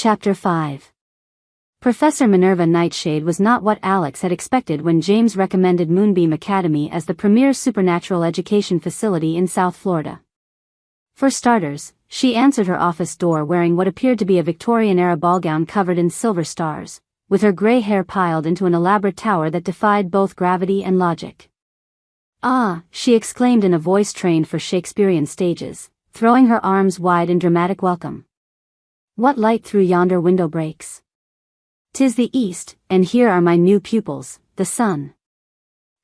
Chapter 5. Professor Minerva Nightshade was not what Alex had expected when James recommended Moonbeam Academy as the premier supernatural education facility in South Florida. For starters, she answered her office door wearing what appeared to be a Victorian-era ball gown covered in silver stars, with her gray hair piled into an elaborate tower that defied both gravity and logic. "Ah," she exclaimed in a voice trained for Shakespearean stages, throwing her arms wide in dramatic welcome. "What light through yonder window breaks? 'Tis the east, and here are my new pupils, the sun."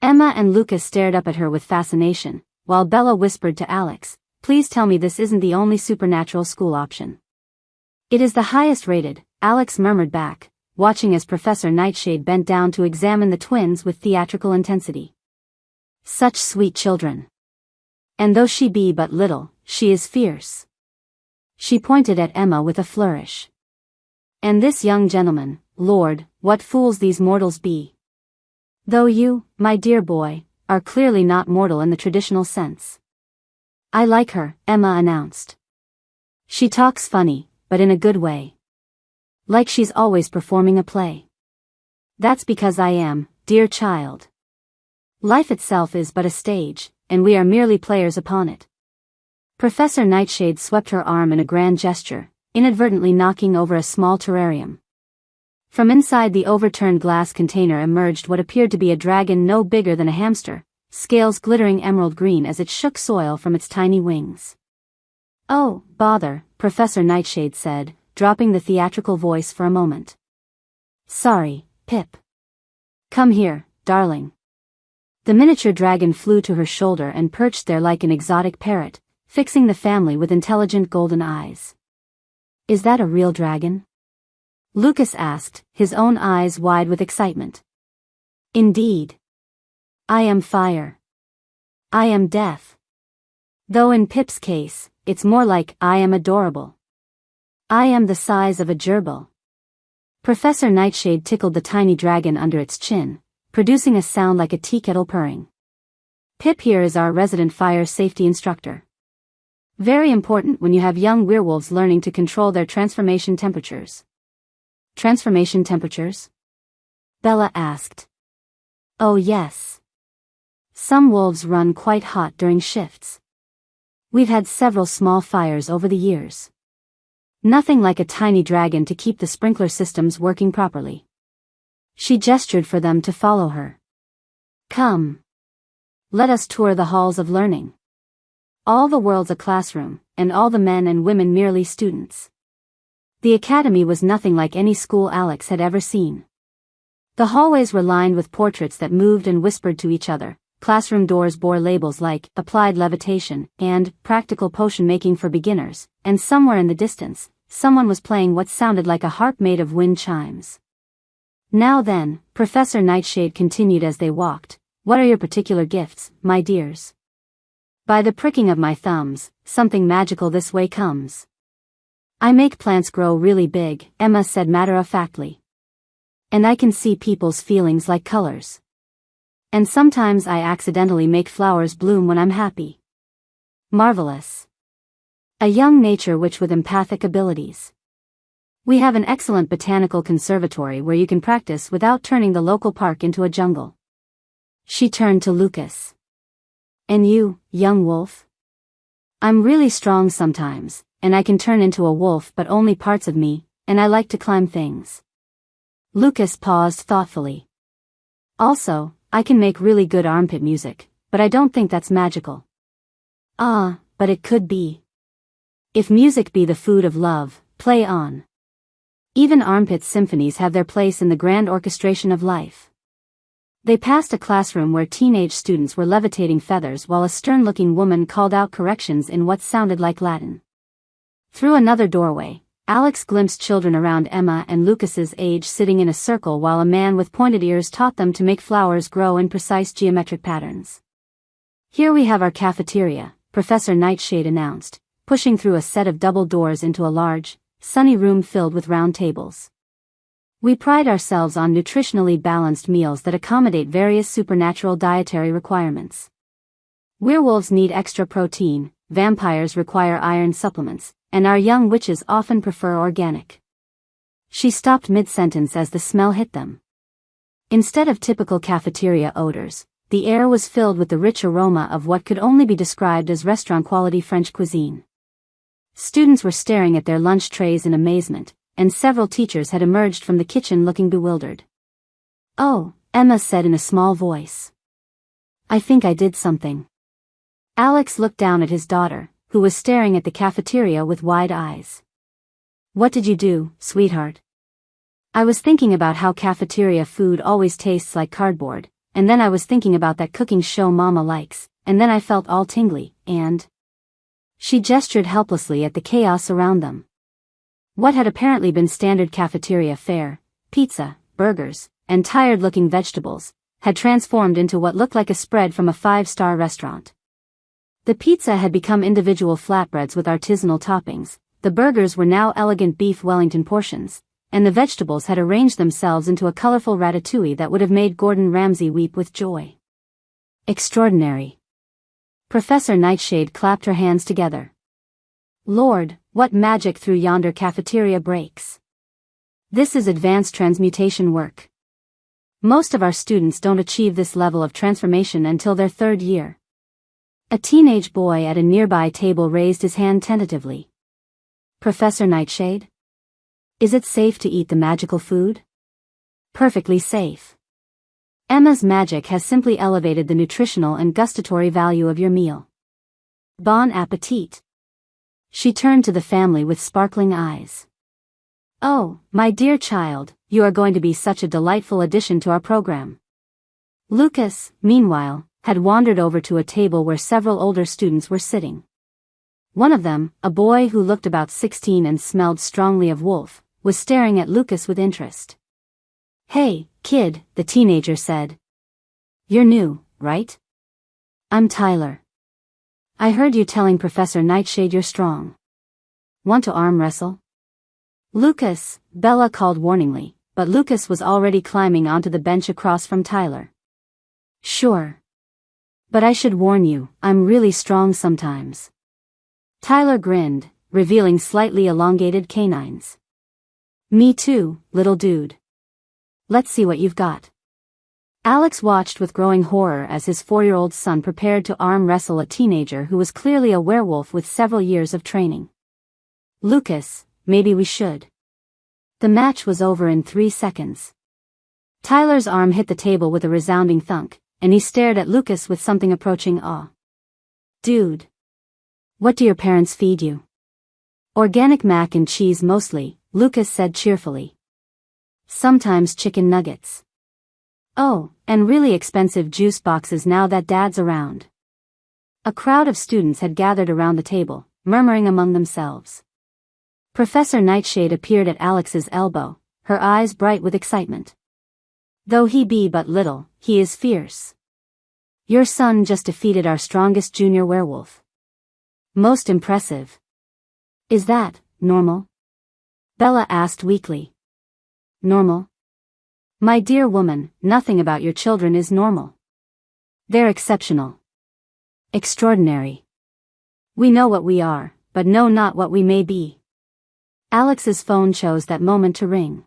Emma and Lucas stared up at her with fascination, while Bella whispered to Alex, "Please tell me this isn't the only supernatural school option." "It is the highest rated," Alex murmured back, watching as Professor Nightshade bent down to examine the twins with theatrical intensity. "Such sweet children. And though she be but little, she is fierce." She pointed at Emma with a flourish. "And this young gentleman, Lord, what fools these mortals be. Though you, my dear boy, are clearly not mortal in the traditional sense." "I like her," Emma announced. "She talks funny, but in a good way. Like she's always performing a play." "That's because I am, dear child. Life itself is but a stage, and we are merely players upon it." Professor Nightshade swept her arm in a grand gesture, inadvertently knocking over a small terrarium. From inside the overturned glass container emerged what appeared to be a dragon no bigger than a hamster, scales glittering emerald green as it shook soil from its tiny wings. "Oh, bother," Professor Nightshade said, dropping the theatrical voice for a moment. "Sorry, Pip. Come here, darling." The miniature dragon flew to her shoulder and perched there like an exotic parrot, fixing the family with intelligent golden eyes. "Is that a real dragon?" Lucas asked, his own eyes wide with excitement. "Indeed. I am fire. I am death. Though in Pip's case, it's more like I am adorable. I am the size of a gerbil." Professor Nightshade tickled the tiny dragon under its chin, producing a sound like a tea kettle purring. "Pip here is our resident fire safety instructor. Very important when you have young werewolves learning to control their transformation temperatures." "Transformation temperatures?" Bella asked. "Oh yes. Some wolves run quite hot during shifts. We've had several small fires over the years. Nothing like a tiny dragon to keep the sprinkler systems working properly." She gestured for them to follow her. "Come. Let us tour the halls of learning. All the world's a classroom, and all the men and women merely students." The academy was nothing like any school Alex had ever seen. The hallways were lined with portraits that moved and whispered to each other. Classroom doors bore labels like "Applied Levitation" and "Practical Potion Making for Beginners," and somewhere in the distance, someone was playing what sounded like a harp made of wind chimes. "Now then," Professor Nightshade continued as they walked, "what are your particular gifts, my dears?" "By the pricking of my thumbs, something magical this way comes. I make plants grow really big," Emma said matter-of-factly. "And I can see people's feelings like colors. And sometimes I accidentally make flowers bloom when I'm happy." "Marvelous. A young nature witch with empathic abilities. We have an excellent botanical conservatory where you can practice without turning the local park into a jungle." She turned to Lucas. "And you, young wolf?" "I'm really strong sometimes, and I can turn into a wolf but only parts of me, and I like to climb things." Lucas paused thoughtfully. "Also, I can make really good armpit music, but I don't think that's magical." "Ah, but it could be. If music be the food of love, play on. Even armpit symphonies have their place in the grand orchestration of life." They passed a classroom where teenage students were levitating feathers while a stern-looking woman called out corrections in what sounded like Latin. Through another doorway, Alex glimpsed children around Emma and Lucas's age sitting in a circle while a man with pointed ears taught them to make flowers grow in precise geometric patterns. "Here we have our cafeteria," Professor Nightshade announced, pushing through a set of double doors into a large, sunny room filled with round tables. "We pride ourselves on nutritionally balanced meals that accommodate various supernatural dietary requirements. Werewolves need extra protein, vampires require iron supplements, and our young witches often prefer organic. She stopped mid-sentence as the smell hit them. Instead of typical cafeteria odors, the air was filled with the rich aroma of what could only be described as restaurant-quality French cuisine. Students were staring at their lunch trays in amazement, and several teachers had emerged from the kitchen looking bewildered. "Oh," Emma said in a small voice. "I think I did something." Alex looked down at his daughter, who was staring at the cafeteria with wide eyes. "What did you do, sweetheart?" "I was thinking about how cafeteria food always tastes like cardboard, and then I was thinking about that cooking show Mama likes, and then I felt all tingly, and..." She gestured helplessly at the chaos around them. What had apparently been standard cafeteria fare, pizza, burgers, and tired-looking vegetables, had transformed into what looked like a spread from a five-star restaurant. The pizza had become individual flatbreads with artisanal toppings, the burgers were now elegant beef Wellington portions, and the vegetables had arranged themselves into a colorful ratatouille that would have made Gordon Ramsay weep with joy. Extraordinary. Professor Nightshade clapped her hands together. "Lord, what magic through yonder cafeteria breaks. This is advanced transmutation work. Most of our students don't achieve this level of transformation until their third year." A teenage boy at a nearby table raised his hand tentatively. "Professor Nightshade? Is it safe to eat the magical food?" "Perfectly safe. Emma's magic has simply elevated the nutritional and gustatory value of your meal. Bon appetit." She turned to the family with sparkling eyes. "Oh, my dear child, you are going to be such a delightful addition to our program." Lucas, meanwhile, had wandered over to a table where several older students were sitting. One of them, a boy who looked about 16 and smelled strongly of wolf, was staring at Lucas with interest. "Hey, kid," the teenager said. "You're new, right?" "I'm Tyler. I heard you telling Professor Nightshade you're strong. Want to arm wrestle?" "Lucas," Bella called warningly, but Lucas was already climbing onto the bench across from Tyler. "Sure. But I should warn you, I'm really strong sometimes." Tyler grinned, revealing slightly elongated canines. "Me too, little dude. Let's see what you've got." Alex watched with growing horror as his 4-year-old son prepared to arm wrestle a teenager who was clearly a werewolf with several years of training. "Lucas, maybe we should." The match was over in 3 seconds. Tyler's arm hit the table with a resounding thunk, and he stared at Lucas with something approaching awe. "Dude. What do your parents feed you?" "Organic mac and cheese mostly," Lucas said cheerfully. "Sometimes chicken nuggets. Oh, and really expensive juice boxes now that Dad's around." A crowd of students had gathered around the table, murmuring among themselves. Professor Nightshade appeared at Alex's elbow, her eyes bright with excitement. "Though he be but little, he is fierce. Your son just defeated our strongest junior werewolf. Most impressive." "Is that normal?" Bella asked weakly. "Normal? My dear woman, nothing about your children is normal. They're exceptional. Extraordinary. We know what we are, but know not what we may be." Alex's phone chose that moment to ring.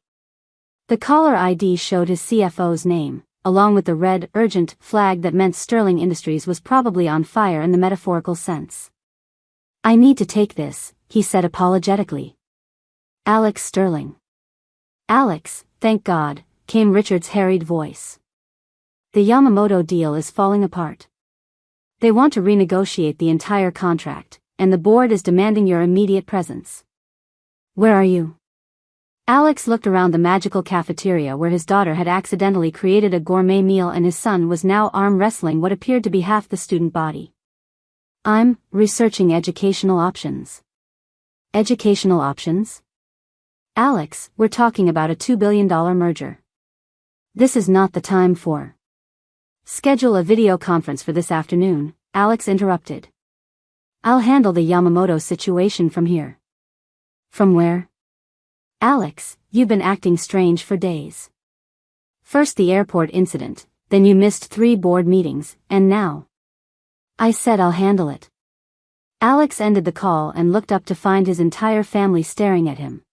The caller ID showed his CFO's name, along with the red, urgent flag that meant Sterling Industries was probably on fire in the metaphorical sense. "I need to take this," he said apologetically. "Alex Sterling." "Alex, thank God," came Richard's harried voice. "The Yamamoto deal is falling apart. They want to renegotiate the entire contract, and the board is demanding your immediate presence." "Where are you?" Alex looked around the magical cafeteria where his daughter had accidentally created a gourmet meal and his son was now arm wrestling what appeared to be half the student body. "I'm researching educational options." "Educational options?" "Alex, we're talking about a $2 billion merger. This is not the time for..." "Schedule a video conference for this afternoon," Alex interrupted. "I'll handle the Yamamoto situation from here." "From where?" "Alex, you've been acting strange for days. First the airport incident, then you missed 3 board meetings, and now..." "I said I'll handle it." Alex ended the call and looked up to find his entire family staring at him.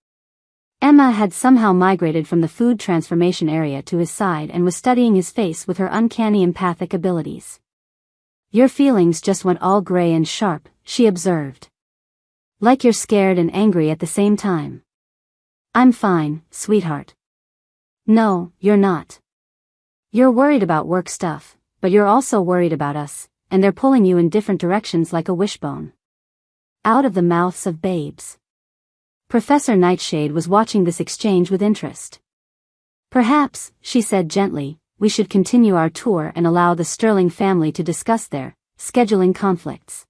Emma had somehow migrated from the food transformation area to his side and was studying his face with her uncanny empathic abilities. Your feelings just went all gray and sharp, she observed. Like you're scared and angry at the same time. I'm fine, sweetheart. No, you're not. You're worried about work stuff, but you're also worried about us, and they're pulling you in different directions like a wishbone. Out of the mouths of babes. Professor Nightshade was watching this exchange with interest. Perhaps, she said gently, we should continue our tour and allow the Sterling family to discuss their scheduling conflicts.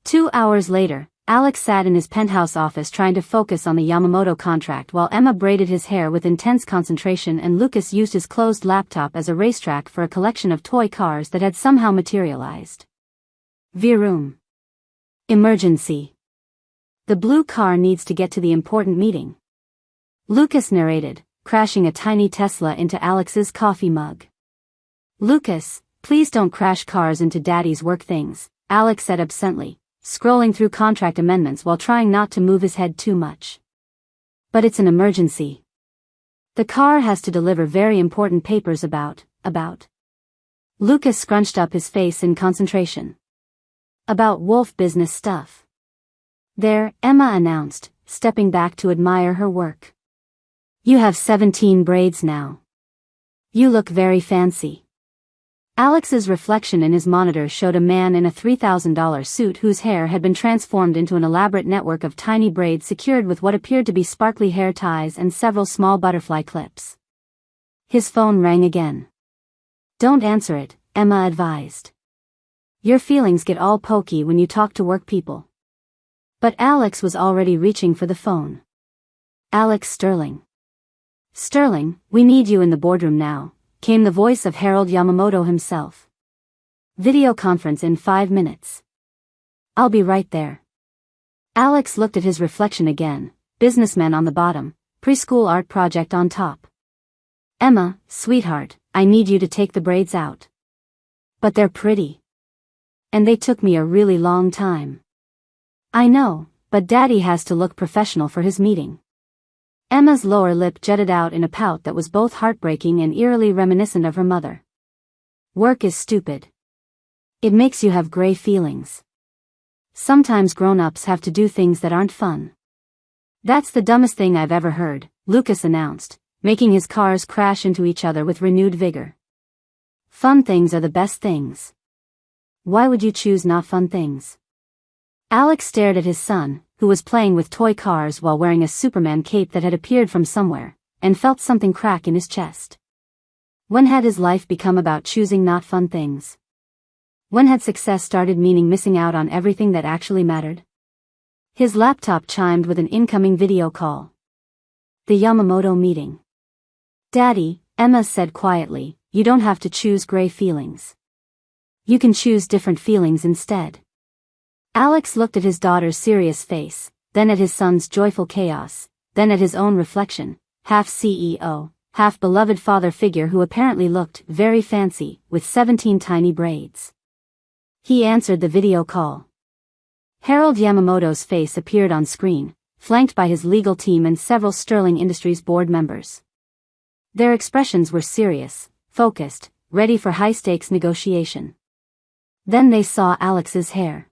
2 hours later, Alex sat in his penthouse office trying to focus on the Yamamoto contract while Emma braided his hair with intense concentration and Lucas used his closed laptop as a racetrack for a collection of toy cars that had somehow materialized. Vroom. Emergency. The blue car needs to get to the important meeting. Lucas narrated, crashing a tiny Tesla into Alex's coffee mug. Lucas, please don't crash cars into Daddy's work things, Alex said absently, scrolling through contract amendments while trying not to move his head too much. But it's an emergency. The car has to deliver very important papers about. Lucas scrunched up his face in concentration. About Wolf business stuff. There, Emma announced, stepping back to admire her work. You have 17 braids now. You look very fancy. Alex's reflection in his monitor showed a man in a $3,000 suit whose hair had been transformed into an elaborate network of tiny braids secured with what appeared to be sparkly hair ties and several small butterfly clips. His phone rang again. Don't answer it, Emma advised. Your feelings get all pokey when you talk to work people. But Alex was already reaching for the phone. Alex Sterling. Sterling, we need you in the boardroom now, came the voice of Harold Yamamoto himself. Video conference in 5 minutes. I'll be right there. Alex looked at his reflection again, businessman on the bottom, preschool art project on top. Emma, sweetheart, I need you to take the braids out. But they're pretty. And they took me a really long time. I know, but Daddy has to look professional for his meeting. Emma's lower lip jutted out in a pout that was both heartbreaking and eerily reminiscent of her mother. Work is stupid. It makes you have gray feelings. Sometimes grown-ups have to do things that aren't fun. That's the dumbest thing I've ever heard, Lucas announced, making his cars crash into each other with renewed vigor. Fun things are the best things. Why would you choose not fun things? Alex stared at his son, who was playing with toy cars while wearing a Superman cape that had appeared from somewhere, and felt something crack in his chest. When had his life become about choosing not fun things? When had success started meaning missing out on everything that actually mattered? His laptop chimed with an incoming video call. The Yamamoto meeting. Daddy, Emma said quietly, you don't have to choose gray feelings. You can choose different feelings instead. Alex looked at his daughter's serious face, then at his son's joyful chaos, then at his own reflection, half CEO, half beloved father figure who apparently looked very fancy, with 17 tiny braids. He answered the video call. Harold Yamamoto's face appeared on screen, flanked by his legal team and several Sterling Industries board members. Their expressions were serious, focused, ready for high-stakes negotiation. Then they saw Alex's hair.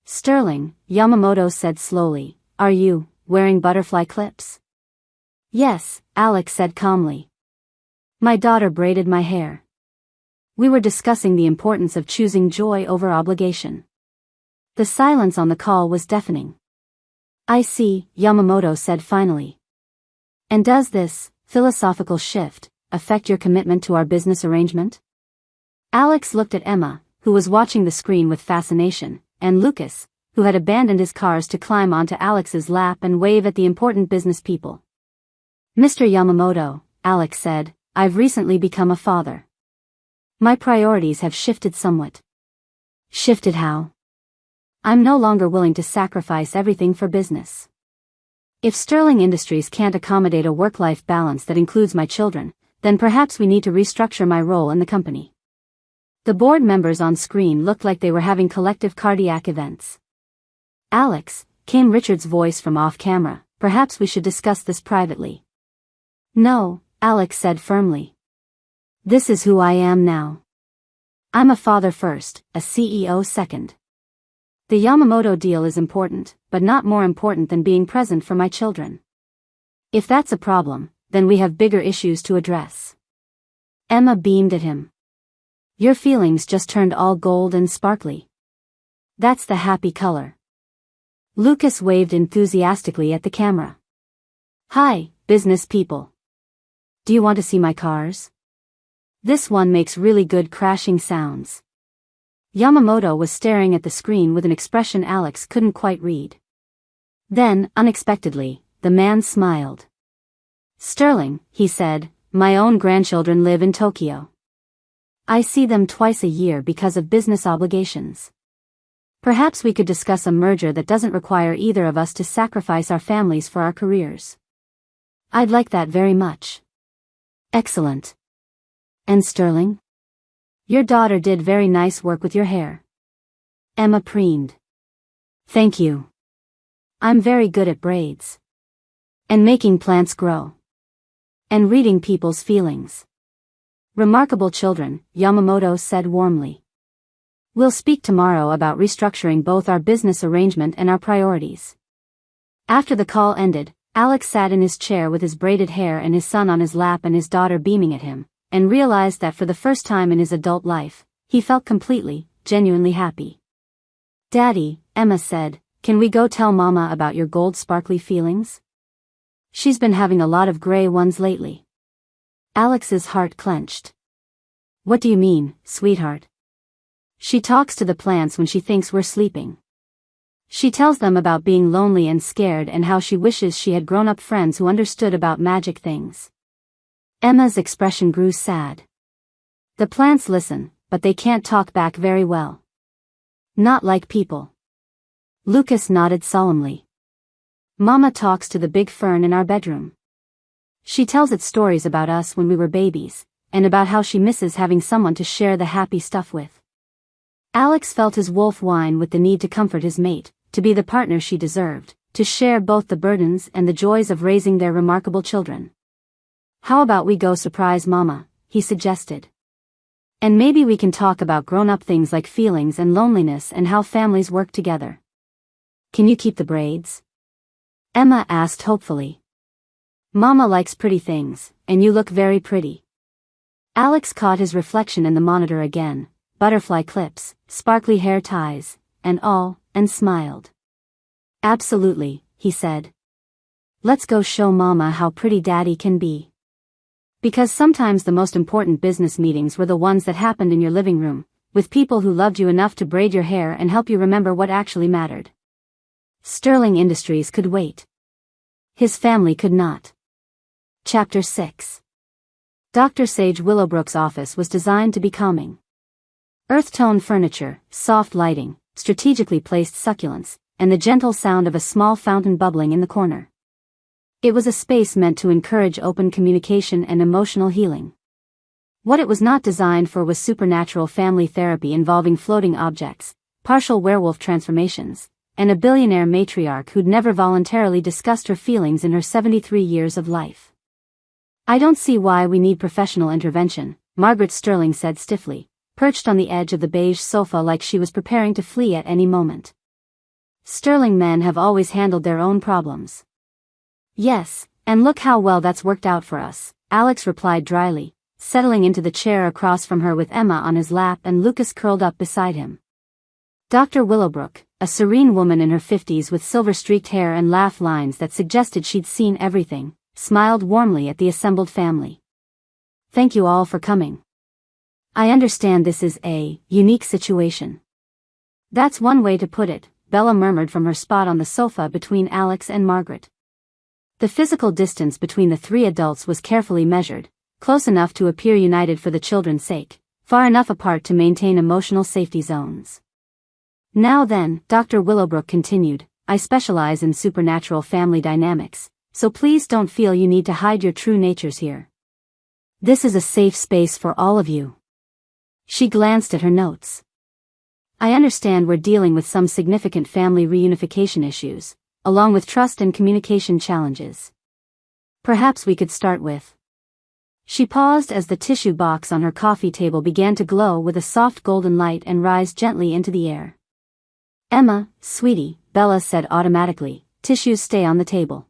Sterling, Yamamoto said slowly, are you wearing butterfly clips? Yes, Alex said calmly. My daughter braided my hair. We were discussing the importance of choosing joy over obligation. The silence on the call was deafening. I see, Yamamoto said finally. And does this philosophical shift affect your commitment to our business arrangement? Alex looked at Emma, who was watching the screen with fascination, and Lucas, who had abandoned his cars to climb onto Alex's lap and wave at the important business people. Mr. Yamamoto, Alex said, I've recently become a father. My priorities have shifted somewhat. Shifted how? I'm no longer willing to sacrifice everything for business. If Sterling Industries can't accommodate a work-life balance that includes my children, then perhaps we need to restructure my role in the company. The board members on screen looked like they were having collective cardiac events. Alex, came Richard's voice from off-camera, perhaps we should discuss this privately. No, Alex said firmly. This is who I am now. I'm a father first, a CEO second. The Yamamoto deal is important, but not more important than being present for my children. If that's a problem, then we have bigger issues to address. Emma beamed at him. Your feelings just turned all gold and sparkly. That's the happy color. Lucas waved enthusiastically at the camera. Hi, business people. Do you want to see my cars? This one makes really good crashing sounds. Yamamoto was staring at the screen with an expression Alex couldn't quite read. Then, unexpectedly, the man smiled. Sterling, he said, my own grandchildren live in Tokyo. I see them twice a year because of business obligations. Perhaps we could discuss a merger that doesn't require either of us to sacrifice our families for our careers. I'd like that very much. Excellent. And Sterling? Your daughter did very nice work with your hair. Emma preened. Thank you. I'm very good at braids. And making plants grow. And reading people's feelings. Remarkable children, Yamamoto said warmly. We'll speak tomorrow about restructuring both our business arrangement and our priorities. After the call ended, Alex sat in his chair with his braided hair and his son on his lap and his daughter beaming at him, and realized that for the first time in his adult life, he felt completely, genuinely happy. Daddy, Emma said, can we go tell Mama about your gold sparkly feelings? She's been having a lot of gray ones lately. Alex's heart clenched. What do you mean, sweetheart? She talks to the plants when she thinks we're sleeping. She tells them about being lonely and scared and how she wishes she had grown-up friends who understood about magic things. Emma's expression grew sad. The plants listen, but they can't talk back very well. Not like people. Lucas nodded solemnly. Mama talks to the big fern in our bedroom. She tells it stories about us when we were babies, and about how she misses having someone to share the happy stuff with. Alex felt his wolf whine with the need to comfort his mate, to be the partner she deserved, to share both the burdens and the joys of raising their remarkable children. How about we go surprise Mama, he suggested. And maybe we can talk about grown-up things like feelings and loneliness and how families work together. Can you keep the braids? Emma asked hopefully. Mama likes pretty things, and you look very pretty. Alex caught his reflection in the monitor again, butterfly clips, sparkly hair ties, and all, and smiled. Absolutely, he said. Let's go show Mama how pretty Daddy can be. Because sometimes the most important business meetings were the ones that happened in your living room, with people who loved you enough to braid your hair and help you remember what actually mattered. Sterling Industries could wait. His family could not. Chapter 6. Dr. Sage Willowbrook's office was designed to be calming. Earth-tone furniture, soft lighting, strategically placed succulents, and the gentle sound of a small fountain bubbling in the corner. It was a space meant to encourage open communication and emotional healing. What it was not designed for was supernatural family therapy involving floating objects, partial werewolf transformations, and a billionaire matriarch who'd never voluntarily discussed her feelings in her 73 years of life. I don't see why we need professional intervention, Margaret Sterling said stiffly, perched on the edge of the beige sofa like she was preparing to flee at any moment. Sterling men have always handled their own problems. Yes, and look how well that's worked out for us, Alex replied dryly, settling into the chair across from her with Emma on his lap and Lucas curled up beside him. Dr. Willowbrook, a serene woman in her 50s with silver-streaked hair and laugh lines that suggested she'd seen everything, smiled warmly at the assembled family. Thank you all for coming. I understand this is a unique situation. That's one way to put it, Bella murmured from her spot on the sofa between Alex and Margaret. The physical distance between the three adults was carefully measured, close enough to appear united for the children's sake, far enough apart to maintain emotional safety zones. Now then, Dr. Willowbrook continued, I specialize in supernatural family dynamics, so please don't feel you need to hide your true natures here. This is a safe space for all of you. She glanced at her notes. I understand we're dealing with some significant family reunification issues, along with trust and communication challenges. Perhaps we could start with. She paused as the tissue box on her coffee table began to glow with a soft golden light and rise gently into the air. Emma, sweetie, Bella said automatically, tissues stay on the table.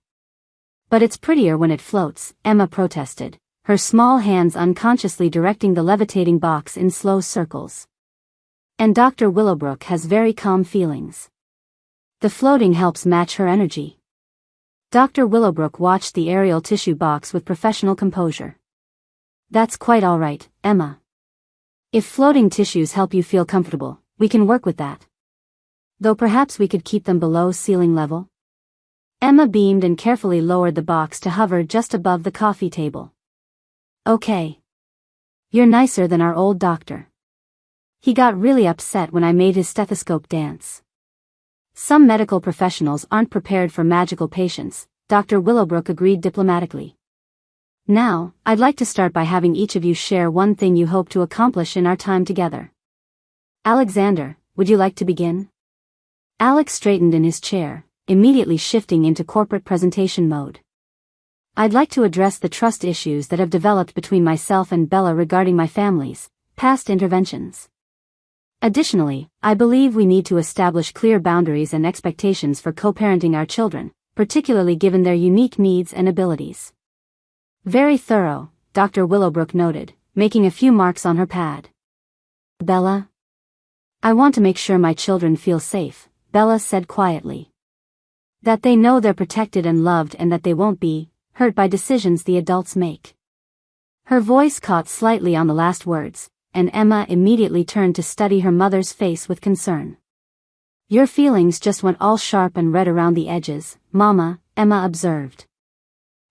But it's prettier when it floats, Emma protested, her small hands unconsciously directing the levitating box in slow circles. And Dr. Willowbrook has very calm feelings. The floating helps match her energy. Dr. Willowbrook watched the aerial tissue box with professional composure. That's quite all right, Emma. If floating tissues help you feel comfortable, we can work with that. Though perhaps we could keep them below ceiling level? Emma beamed and carefully lowered the box to hover just above the coffee table. Okay. You're nicer than our old doctor. He got really upset when I made his stethoscope dance. Some medical professionals aren't prepared for magical patients, Dr. Willowbrook agreed diplomatically. Now, I'd like to start by having each of you share one thing you hope to accomplish in our time together. Alexander, would you like to begin? Alex straightened in his chair, immediately shifting into corporate presentation mode. I'd like to address the trust issues that have developed between myself and Bella regarding my family's past interventions. Additionally, I believe we need to establish clear boundaries and expectations for co-parenting our children, particularly given their unique needs and abilities. Very thorough, Dr. Willowbrook noted, making a few marks on her pad. Bella? I want to make sure my children feel safe, Bella said quietly. That they know they're protected and loved and that they won't be hurt by decisions the adults make. Her voice caught slightly on the last words, and Emma immediately turned to study her mother's face with concern. Your feelings just went all sharp and red around the edges, Mama, Emma observed.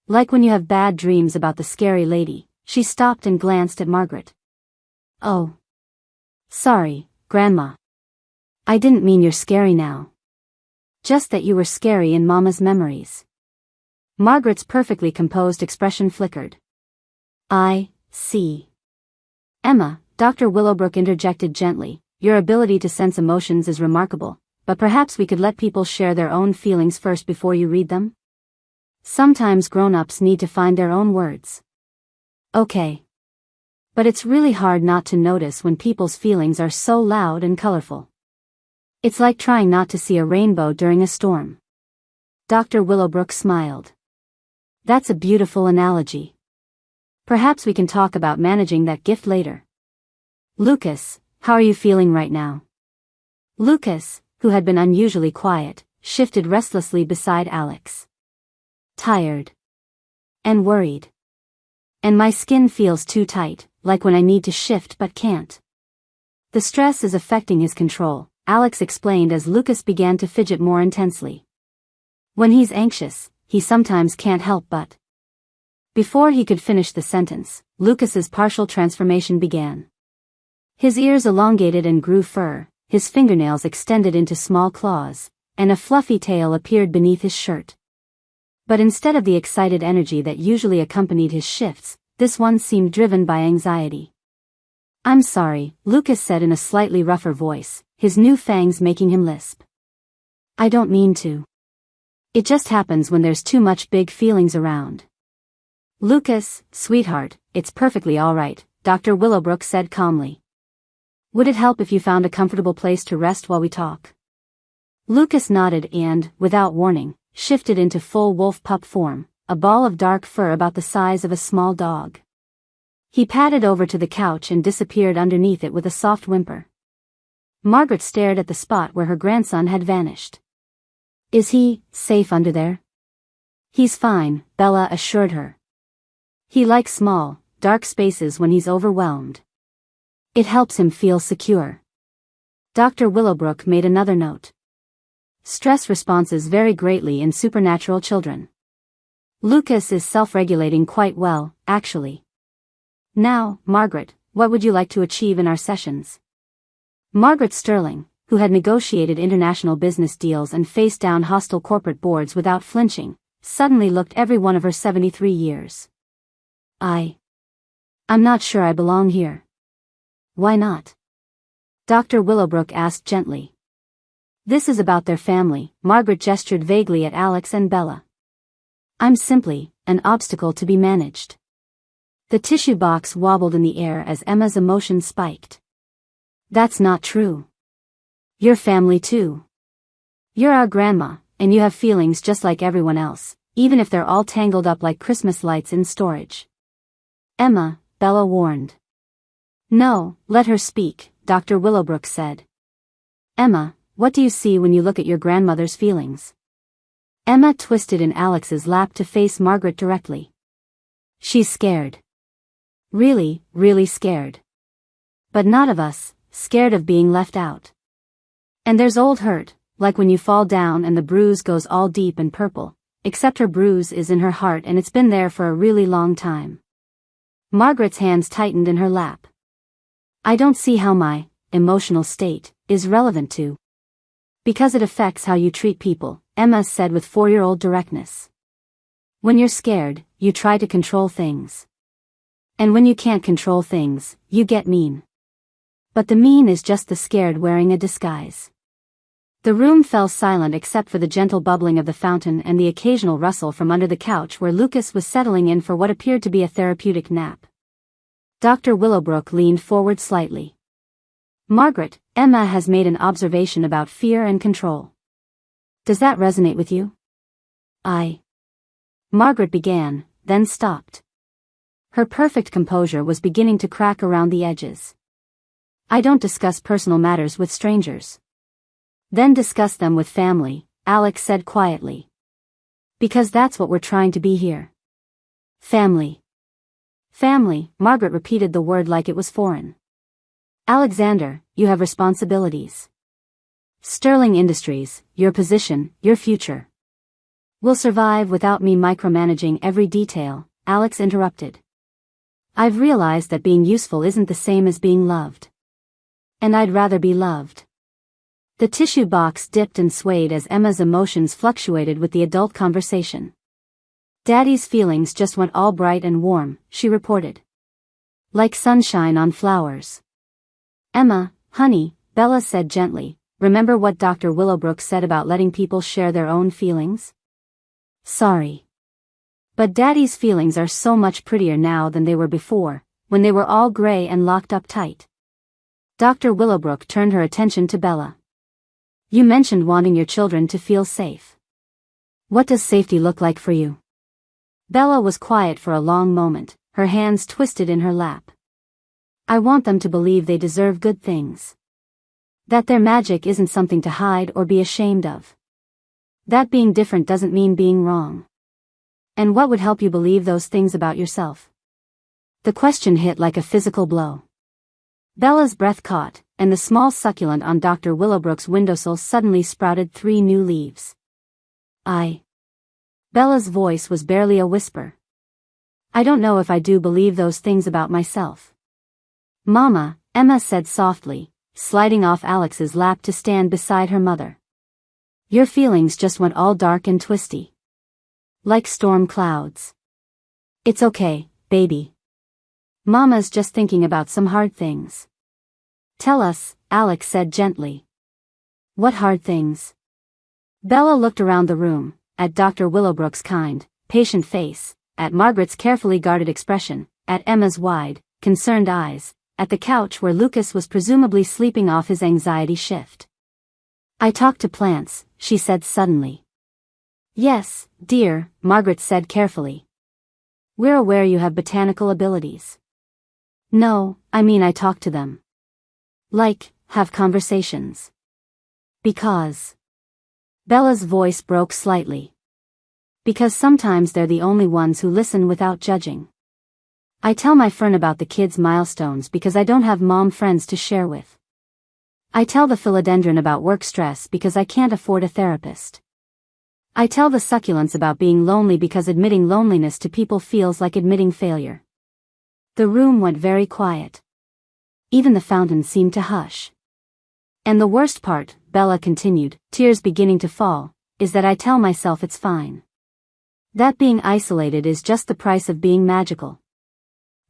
Like when you have bad dreams about the scary lady. She stopped and glanced at Margaret. Oh. Sorry, Grandma. I didn't mean you're scary now. Just that you were scary in Mama's memories. Margaret's perfectly composed expression flickered. I see. Emma, Dr. Willowbrook interjected gently, your ability to sense emotions is remarkable, but perhaps we could let people share their own feelings first before you read them? Sometimes grown-ups need to find their own words. Okay. But it's really hard not to notice when people's feelings are so loud and colorful. It's like trying not to see a rainbow during a storm. Dr. Willowbrook smiled. That's a beautiful analogy. Perhaps we can talk about managing that gift later. Lucas, how are you feeling right now? Lucas, who had been unusually quiet, shifted restlessly beside Alex. Tired. And worried. And my skin feels too tight, like when I need to shift but can't. The stress is affecting his control, Alex explained as Lucas began to fidget more intensely. When he's anxious, he sometimes can't help but. Before he could finish the sentence, Lucas's partial transformation began. His ears elongated and grew fur, his fingernails extended into small claws, and a fluffy tail appeared beneath his shirt. But instead of the excited energy that usually accompanied his shifts, this one seemed driven by anxiety. I'm sorry, Lucas said in a slightly rougher voice, his new fangs making him lisp. I don't mean to. It just happens when there's too much big feelings around. Lucas, sweetheart, it's perfectly all right, Dr. Willowbrook said calmly. Would it help if you found a comfortable place to rest while we talk? Lucas nodded and, without warning, shifted into full wolf pup form, a ball of dark fur about the size of a small dog. He padded over to the couch and disappeared underneath it with a soft whimper. Margaret stared at the spot where her grandson had vanished. Is he safe under there? He's fine, Bella assured her. He likes small, dark spaces when he's overwhelmed. It helps him feel secure. Dr. Willowbrook made another note. Stress responses vary greatly in supernatural children. Lucas is self-regulating quite well, actually. Now, Margaret, what would you like to achieve in our sessions? Margaret Sterling, who had negotiated international business deals and faced down hostile corporate boards without flinching, suddenly looked every one of her 73 years. I'm not sure I belong here. Why not? Dr. Willowbrook asked gently. This is about their family. Margaret gestured vaguely at Alex and Bella. I'm simply an obstacle to be managed. The tissue box wobbled in the air as Emma's emotion spiked. That's not true. You're family too. You're our grandma, and you have feelings just like everyone else, even if they're all tangled up like Christmas lights in storage. Emma, Bella warned. No, let her speak, Dr. Willowbrook said. Emma, what do you see when you look at your grandmother's feelings? Emma twisted in Alex's lap to face Margaret directly. She's scared. Really, really scared. But not of us, scared of being left out. And there's old hurt, like when you fall down and the bruise goes all deep and purple, except her bruise is in her heart and it's been there for a really long time. Margaret's hands tightened in her lap. I don't see how my emotional state is relevant to. Because it affects how you treat people, Emma said with 4-year-old directness. When you're scared, you try to control things. And when you can't control things, you get mean. But the mean is just the scared wearing a disguise. The room fell silent except for the gentle bubbling of the fountain and the occasional rustle from under the couch where Lucas was settling in for what appeared to be a therapeutic nap. Dr. Willowbrook leaned forward slightly. Margaret, Emma has made an observation about fear and control. Does that resonate with you? Margaret began, then stopped. Her perfect composure was beginning to crack around the edges. I don't discuss personal matters with strangers. Then discuss them with family, Alex said quietly. Because that's what we're trying to be here. Family. Family, Margaret repeated the word like it was foreign. Alexander, you have responsibilities. Sterling Industries, your position, your future. Will survive without me micromanaging every detail, Alex interrupted. I've realized that being useful isn't the same as being loved. And I'd rather be loved. The tissue box dipped and swayed as Emma's emotions fluctuated with the adult conversation. Daddy's feelings just went all bright and warm, she reported. Like sunshine on flowers. Emma, honey, Bella said gently, remember what Dr. Willowbrook said about letting people share their own feelings? Sorry. But Daddy's feelings are so much prettier now than they were before, when they were all gray and locked up tight. Dr. Willowbrook turned her attention to Bella. You mentioned wanting your children to feel safe. What does safety look like for you? Bella was quiet for a long moment, her hands twisted in her lap. I want them to believe they deserve good things. That their magic isn't something to hide or be ashamed of. That being different doesn't mean being wrong. And what would help you believe those things about yourself? The question hit like a physical blow. Bella's breath caught, and the small succulent on Dr. Willowbrook's windowsill suddenly sprouted 3 new leaves. Bella's voice was barely a whisper. I don't know if I do believe those things about myself. Mama, Emma said softly, sliding off Alex's lap to stand beside her mother. Your feelings just went all dark and twisty. Like storm clouds. It's okay, baby. Mama's just thinking about some hard things. Tell us, Alex said gently. What hard things? Bella looked around the room, at Dr. Willowbrook's kind, patient face, at Margaret's carefully guarded expression, at Emma's wide, concerned eyes, at the couch where Lucas was presumably sleeping off his anxiety shift. I talk to plants, she said suddenly. Yes, dear, Margaret said carefully. We're aware you have botanical abilities. No, I mean I talk to them. Like, have conversations. Because. Bella's voice broke slightly. Because sometimes they're the only ones who listen without judging. I tell my fern about the kids' milestones because I don't have mom friends to share with. I tell the philodendron about work stress because I can't afford a therapist. I tell the succulents about being lonely because admitting loneliness to people feels like admitting failure. The room went very quiet. Even the fountain seemed to hush. And the worst part, Bella continued, tears beginning to fall, is that I tell myself it's fine. That being isolated is just the price of being magical.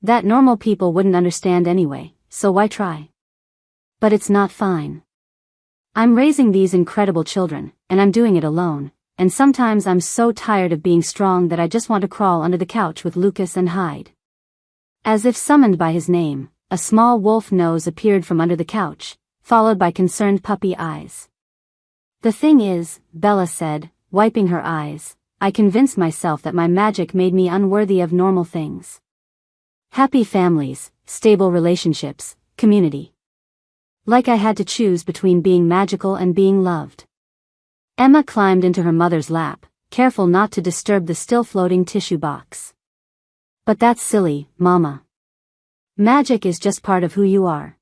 That normal people wouldn't understand anyway, so why try? But it's not fine. I'm raising these incredible children, and I'm doing it alone, and sometimes I'm so tired of being strong that I just want to crawl under the couch with Lucas and hide. As if summoned by his name, a small wolf nose appeared from under the couch, followed by concerned puppy eyes. The thing is, Bella said, wiping her eyes, I convinced myself that my magic made me unworthy of normal things. Happy families, stable relationships, community. Like I had to choose between being magical and being loved. Emma climbed into her mother's lap, careful not to disturb the still floating tissue box. But that's silly, Mama. Magic is just part of who you are.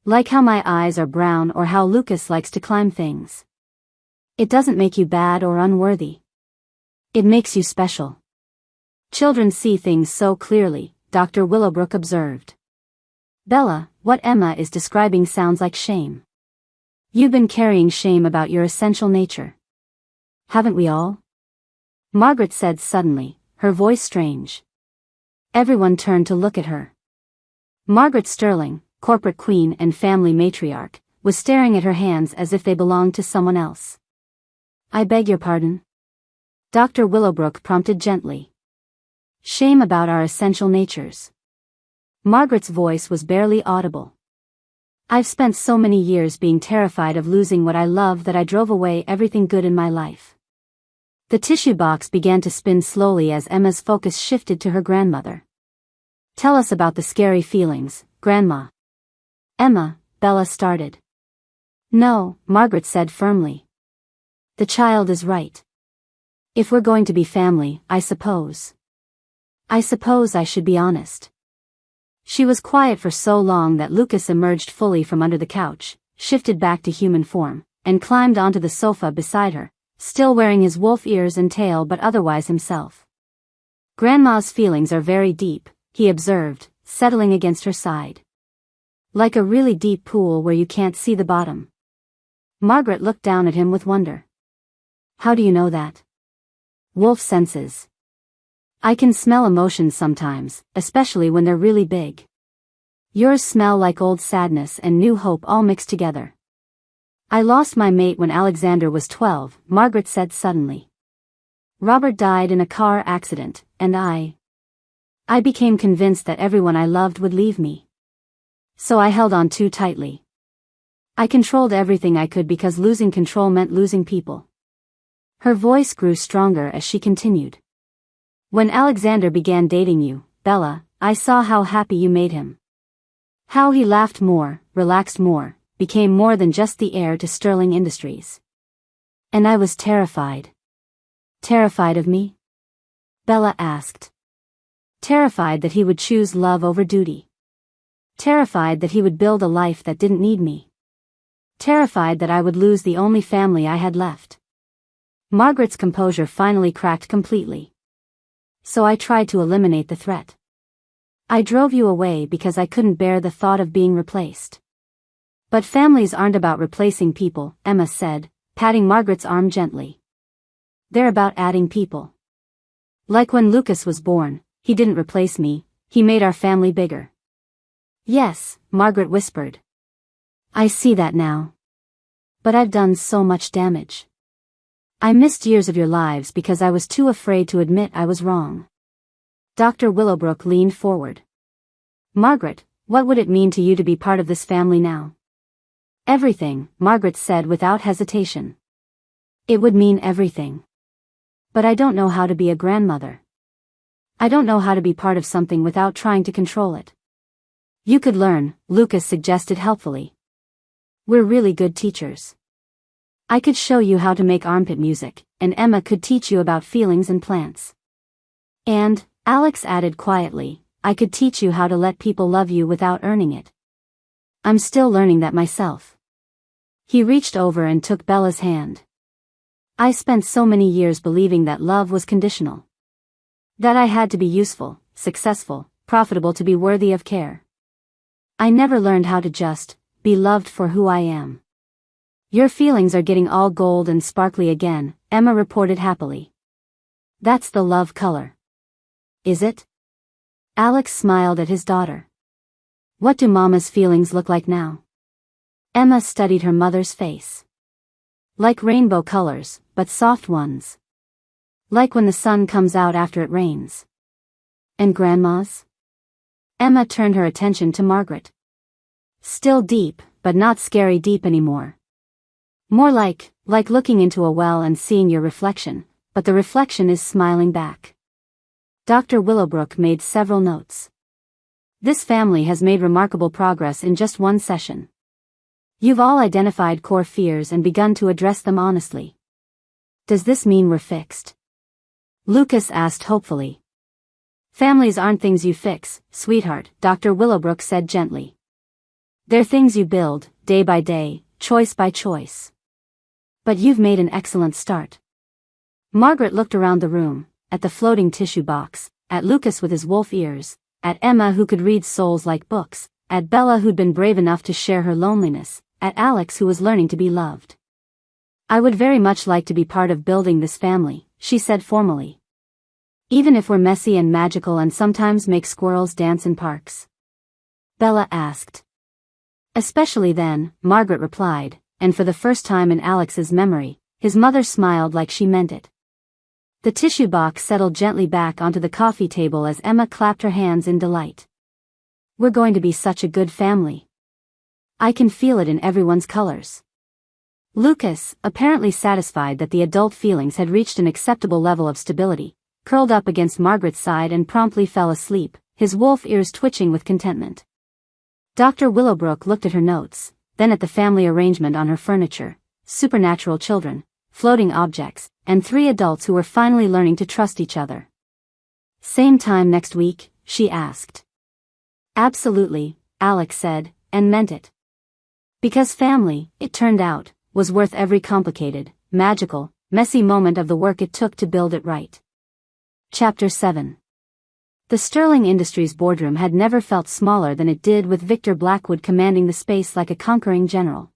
Like how my eyes are brown or how Lucas likes to climb things. It doesn't make you bad or unworthy. It makes you special. Children see things so clearly, Dr. Willowbrook observed. Bella, what Emma is describing sounds like shame. You've been carrying shame about your essential nature. Haven't we all? Margaret said suddenly, her voice strange. Everyone turned to look at her. Margaret Sterling, corporate queen and family matriarch, was staring at her hands as if they belonged to someone else. I beg your pardon? Dr. Willowbrook prompted gently. Shame about our essential natures. Margaret's voice was barely audible. I've spent so many years being terrified of losing what I love that I drove away everything good in my life. The tissue box began to spin slowly as Emma's focus shifted to her grandmother. Tell us about the scary feelings, Grandma. Emma, Bella started. No, Margaret said firmly. The child is right. If we're going to be family, I suppose I should be honest. She was quiet for so long that Lucas emerged fully from under the couch, shifted back to human form, and climbed onto the sofa beside her, still wearing his wolf ears and tail but otherwise himself. Grandma's feelings are very deep, he observed, settling against her side. Like a really deep pool where you can't see the bottom. Margaret looked down at him with wonder. How do you know that? Wolf senses. I can smell emotions sometimes, especially when they're really big. Yours smell like old sadness and new hope all mixed together. I lost my mate when Alexander was 12, Margaret said suddenly. Robert died in a car accident, and I became convinced that everyone I loved would leave me. So I held on too tightly. I controlled everything I could because losing control meant losing people. Her voice grew stronger as she continued. When Alexander began dating you, Bella, I saw how happy you made him. How he laughed more, relaxed more, became more than just the heir to Sterling Industries. And I was terrified. Terrified of me? Bella asked. Terrified that he would choose love over duty. Terrified that he would build a life that didn't need me. Terrified that I would lose the only family I had left. Margaret's composure finally cracked completely. So I tried to eliminate the threat. I drove you away because I couldn't bear the thought of being replaced. But families aren't about replacing people, Emma said, patting Margaret's arm gently. They're about adding people. Like when Lucas was born, he didn't replace me, he made our family bigger. Yes, Margaret whispered. I see that now. But I've done so much damage. I missed years of your lives because I was too afraid to admit I was wrong. Dr. Willowbrook leaned forward. Margaret, what would it mean to you to be part of this family now? Everything, Margaret said without hesitation. It would mean everything. But I don't know how to be a grandmother. I don't know how to be part of something without trying to control it. You could learn, Lucas suggested helpfully. We're really good teachers. I could show you how to make armpit music, and Emma could teach you about feelings and plants. And, Alex added quietly, I could teach you how to let people love you without earning it. I'm still learning that myself. He reached over and took Bella's hand. I spent so many years believing that love was conditional. That I had to be useful, successful, profitable to be worthy of care. I never learned how to just be loved for who I am. Your feelings are getting all gold and sparkly again, Emma reported happily. That's the love color. Is it? Alex smiled at his daughter. What do Mama's feelings look like now? Emma studied her mother's face. Like rainbow colors, but soft ones. Like when the sun comes out after it rains. And Grandma's? Emma turned her attention to Margaret. Still deep, but not scary deep anymore. More like looking into a well and seeing your reflection, but the reflection is smiling back. Dr. Willowbrook made several notes. This family has made remarkable progress in just one session. You've all identified core fears and begun to address them honestly. Does this mean we're fixed? Lucas asked hopefully. Families aren't things you fix, sweetheart, Dr. Willowbrook said gently. They're things you build, day by day, choice by choice. But you've made an excellent start. Margaret looked around the room, at the floating tissue box, at Lucas with his wolf ears, at Emma who could read souls like books, at Bella who'd been brave enough to share her loneliness, at Alex who was learning to be loved. I would very much like to be part of building this family, she said formally. Even if we're messy and magical and sometimes make squirrels dance in parks. Bella asked. Especially then, Margaret replied, and for the first time in Alex's memory, his mother smiled like she meant it. The tissue box settled gently back onto the coffee table as Emma clapped her hands in delight. We're going to be such a good family. I can feel it in everyone's colors. Lucas, apparently satisfied that the adult feelings had reached an acceptable level of stability, curled up against Margaret's side and promptly fell asleep, his wolf ears twitching with contentment. Dr. Willowbrook looked at her notes, then at the family arrangement on her furniture, supernatural children, floating objects, and 3 adults who were finally learning to trust each other. Same time next week, she asked. Absolutely, Alex said, and meant it. Because family, it turned out, was worth every complicated, magical, messy moment of the work it took to build it right. Chapter 7. The Sterling Industries boardroom had never felt smaller than it did with Victor Blackwood commanding the space like a conquering general.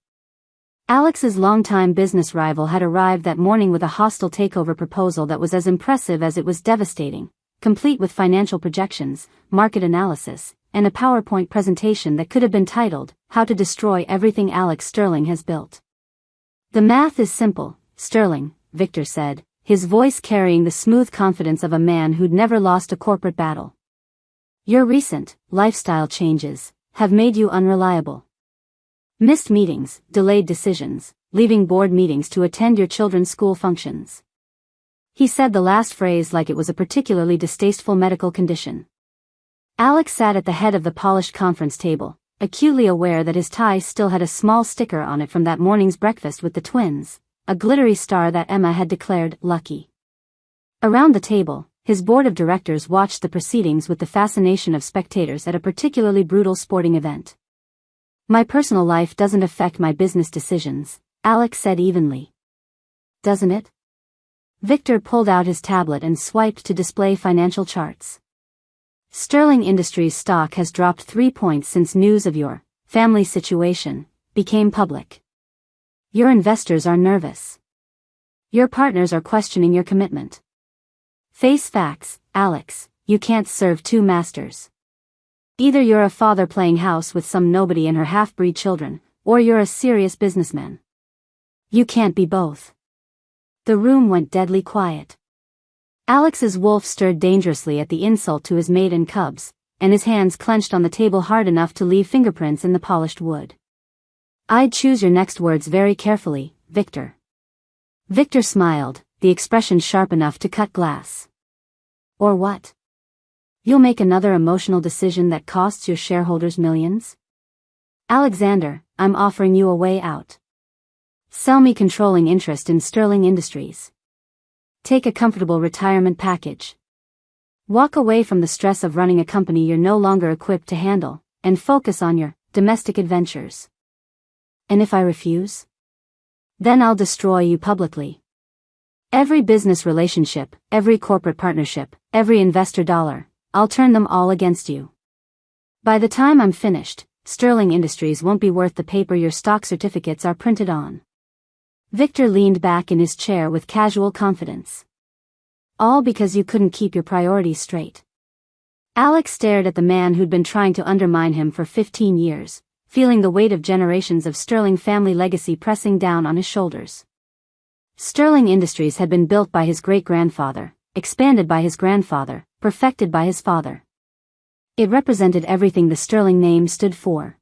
Alex's longtime business rival had arrived that morning with a hostile takeover proposal that was as impressive as it was devastating, complete with financial projections, market analysis, and a PowerPoint presentation that could have been titled, How to Destroy Everything Alex Sterling Has Built. The math is simple, Sterling, Victor said, his voice carrying the smooth confidence of a man who'd never lost a corporate battle. Your recent lifestyle changes have made you unreliable. Missed meetings, delayed decisions, leaving board meetings to attend your children's school functions. He said the last phrase like it was a particularly distasteful medical condition. Alex sat at the head of the polished conference table, acutely aware that his tie still had a small sticker on it from that morning's breakfast with the twins, a glittery star that Emma had declared lucky. Around the table, his board of directors watched the proceedings with the fascination of spectators at a particularly brutal sporting event. My personal life doesn't affect my business decisions, Alex said evenly. Doesn't it? Victor pulled out his tablet and swiped to display financial charts. Sterling Industries stock has dropped 3 points since news of your family situation became public. Your investors are nervous. Your partners are questioning your commitment. Face facts, Alex, you can't serve 2 masters. Either you're a father playing house with some nobody and her half-breed children, or you're a serious businessman. You can't be both. The room went deadly quiet. Alex's wolf stirred dangerously at the insult to his mate and cubs, and his hands clenched on the table hard enough to leave fingerprints in the polished wood. I'd choose your next words very carefully, Victor. Victor smiled, the expression sharp enough to cut glass. Or what? You'll make another emotional decision that costs your shareholders millions? Alexander, I'm offering you a way out. Sell me controlling interest in Sterling Industries. Take a comfortable retirement package. Walk away from the stress of running a company you're no longer equipped to handle, and focus on your domestic adventures. And if I refuse? Then I'll destroy you publicly. Every business relationship, every corporate partnership, every investor dollar, I'll turn them all against you. By the time I'm finished, Sterling Industries won't be worth the paper your stock certificates are printed on. Victor leaned back in his chair with casual confidence. All because you couldn't keep your priorities straight. Alex stared at the man who'd been trying to undermine him for 15 years, feeling the weight of generations of Sterling family legacy pressing down on his shoulders. Sterling Industries had been built by his great-grandfather, expanded by his grandfather, perfected by his father. It represented everything the Sterling name stood for.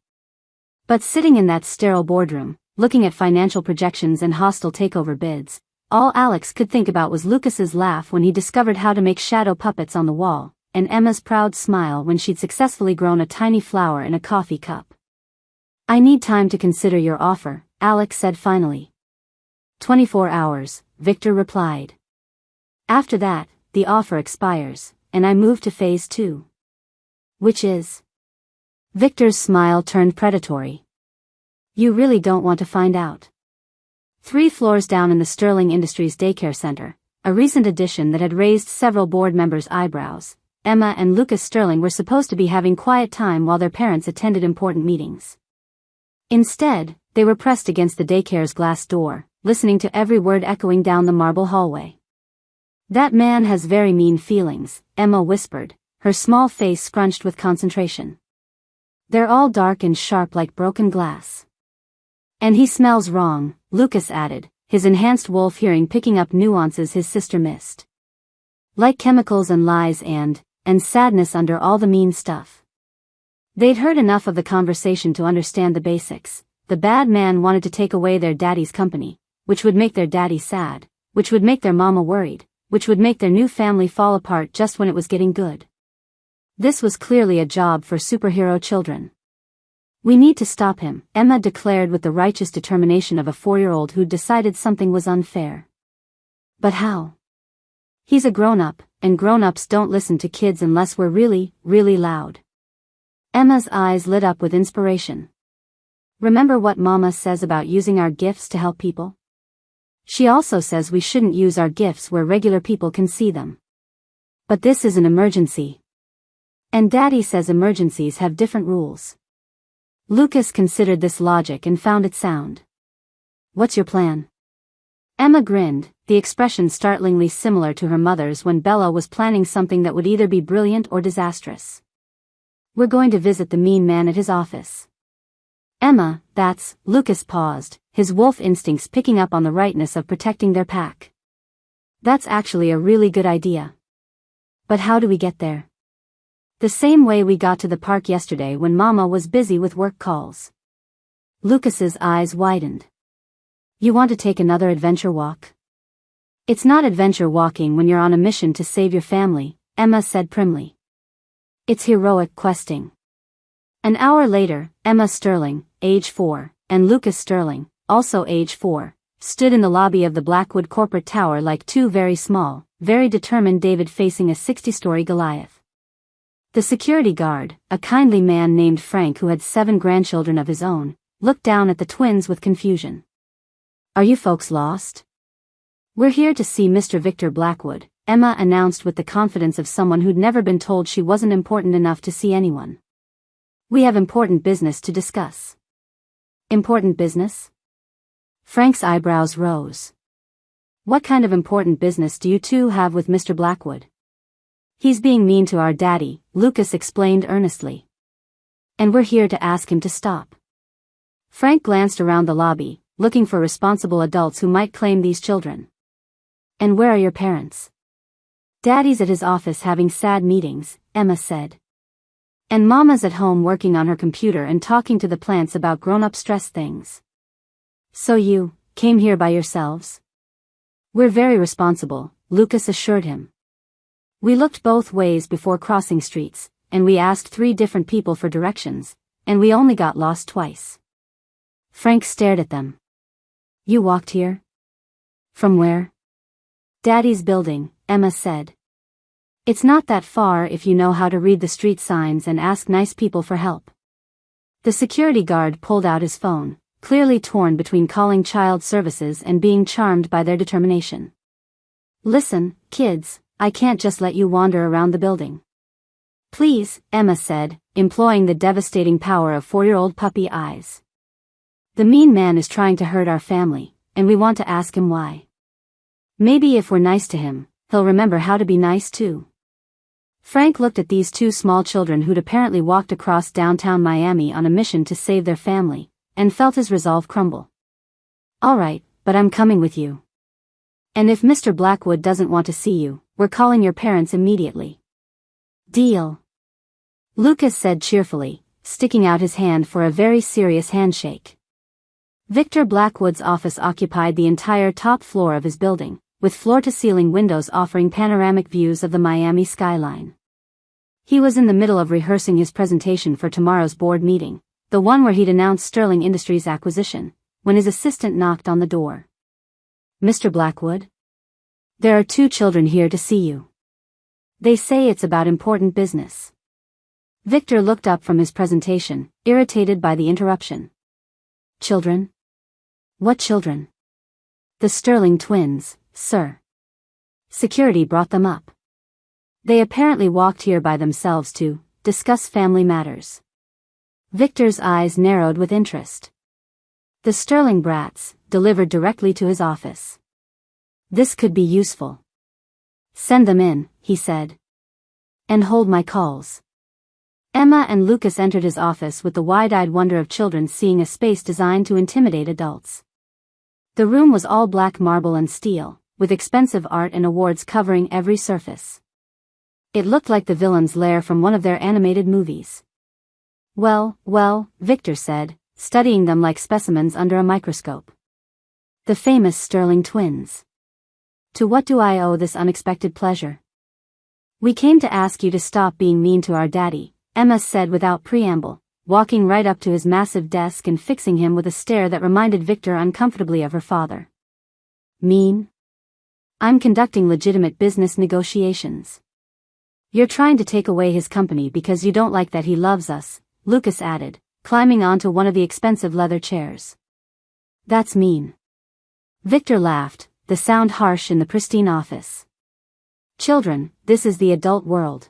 But sitting in that sterile boardroom, looking at financial projections and hostile takeover bids, all Alex could think about was Lucas's laugh when he discovered how to make shadow puppets on the wall, and Emma's proud smile when she'd successfully grown a tiny flower in a coffee cup. "I need time to consider your offer," Alex said finally. 24 hours, Victor replied. "After that, the offer expires, and I move to phase 2. Which is?" Victor's smile turned predatory. "You really don't want to find out." 3 floors down in the Sterling Industries Daycare Center, a recent addition that had raised several board members' eyebrows, Emma and Lucas Sterling were supposed to be having quiet time while their parents attended important meetings. Instead, they were pressed against the daycare's glass door, listening to every word echoing down the marble hallway. "That man has very mean feelings," Emma whispered, her small face scrunched with concentration. "They're all dark and sharp like broken glass." "And he smells wrong," Lucas added, his enhanced wolf hearing picking up nuances his sister missed. "Like chemicals and lies and sadness under all the mean stuff." They'd heard enough of the conversation to understand the basics. The bad man wanted to take away their daddy's company, which would make their daddy sad, which would make their mama worried, which would make their new family fall apart just when it was getting good. This was clearly a job for superhero children. "We need to stop him," Emma declared with the righteous determination of a 4-year-old who'd decided something was unfair. "But how? He's a grown-up, and grown-ups don't listen to kids unless we're really, really loud." Emma's eyes lit up with inspiration. "Remember what Mama says about using our gifts to help people? She also says we shouldn't use our gifts where regular people can see them. But this is an emergency. And Daddy says emergencies have different rules." Lucas considered this logic and found it sound. "What's your plan?" Emma grinned, the expression startlingly similar to her mother's when Bella was planning something that would either be brilliant or disastrous. "We're going to visit the mean man at his office." "Emma, that's..." Lucas paused, his wolf instincts picking up on the rightness of protecting their pack. "That's actually a really good idea. But how do we get there?" "The same way we got to the park yesterday when Mama was busy with work calls." Lucas's eyes widened. "You want to take another adventure walk?" "It's not adventure walking when you're on a mission to save your family," Emma said primly. "It's heroic questing." An hour later, Emma Sterling, age 4, and Lucas Sterling, also age 4, stood in the lobby of the Blackwood corporate tower like two very small, very determined David facing a 60-story Goliath. The security guard, a kindly man named Frank who had 7 grandchildren of his own, looked down at the twins with confusion. "Are you folks lost?" "We're here to see Mr. Victor Blackwood," Emma announced with the confidence of someone who'd never been told she wasn't important enough to see anyone. "We have important business to discuss." "Important business?" Frank's eyebrows rose. "What kind of important business do you two have with Mr. Blackwood?" "He's being mean to our daddy," Lucas explained earnestly. "And we're here to ask him to stop." Frank glanced around the lobby, looking for responsible adults who might claim these children. "And where are your parents?" "Daddy's at his office having sad meetings," Emma said. "And Mama's at home working on her computer and talking to the plants about grown-up stress things." "So you came here by yourselves?" "We're very responsible," Lucas assured him. "We looked both ways before crossing streets, and we asked 3 different people for directions, and we only got lost twice." Frank stared at them. "You walked here? From where?" "Daddy's building," Emma said. "It's not that far if you know how to read the street signs and ask nice people for help." The security guard pulled out his phone, clearly torn between calling child services and being charmed by their determination. "Listen, kids, I can't just let you wander around the building." "Please," Emma said, employing the devastating power of 4-year-old puppy eyes. "The mean man is trying to hurt our family, and we want to ask him why. Maybe if we're nice to him, he'll remember how to be nice too." Frank looked at these two small children who'd apparently walked across downtown Miami on a mission to save their family, and felt his resolve crumble. "All right, but I'm coming with you. And if Mr. Blackwood doesn't want to see you, we're calling your parents immediately." "Deal," Lucas said cheerfully, sticking out his hand for a very serious handshake. Victor Blackwood's office occupied the entire top floor of his building, with floor-to-ceiling windows offering panoramic views of the Miami skyline. He was in the middle of rehearsing his presentation for tomorrow's board meeting, the one where he'd announced Sterling Industries' acquisition, when his assistant knocked on the door. "Mr. Blackwood? There are two children here to see you. They say it's about important business." Victor looked up from his presentation, irritated by the interruption. "Children? What children?" "The Sterling twins, sir. Security brought them up. They apparently walked here by themselves to discuss family matters." Victor's eyes narrowed with interest. "The Sterling brats, delivered directly to his office. This could be useful." "Send them in," he said. "And hold my calls." Emma and Lucas entered his office with the wide-eyed wonder of children seeing a space designed to intimidate adults. The room was all black marble and steel, with expensive art and awards covering every surface. It looked like the villain's lair from one of their animated movies. Well, Victor said, studying them like specimens under a microscope. "The famous Sterling twins. To what do I owe this unexpected pleasure?" "We came to ask you to stop being mean to our daddy," Emma said without preamble, walking right up to his massive desk and fixing him with a stare that reminded Victor uncomfortably of her father. "Mean? I'm conducting legitimate business negotiations." "You're trying to take away his company because you don't like that he loves us," Lucas added, climbing onto one of the expensive leather chairs. "That's mean." Victor laughed, the sound harsh in the pristine office. "Children, this is the adult world.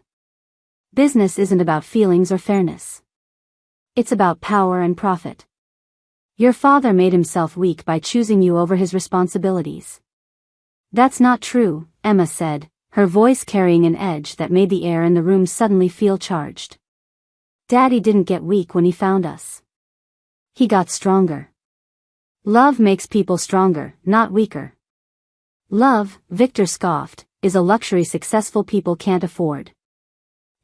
Business isn't about feelings or fairness. It's about power and profit. Your father made himself weak by choosing you over his responsibilities." "That's not true," Emma said, her voice carrying an edge that made the air in the room suddenly feel charged. "Daddy didn't get weak when he found us. He got stronger. Love makes people stronger, not weaker." "Love," Victor scoffed, "is a luxury successful people can't afford."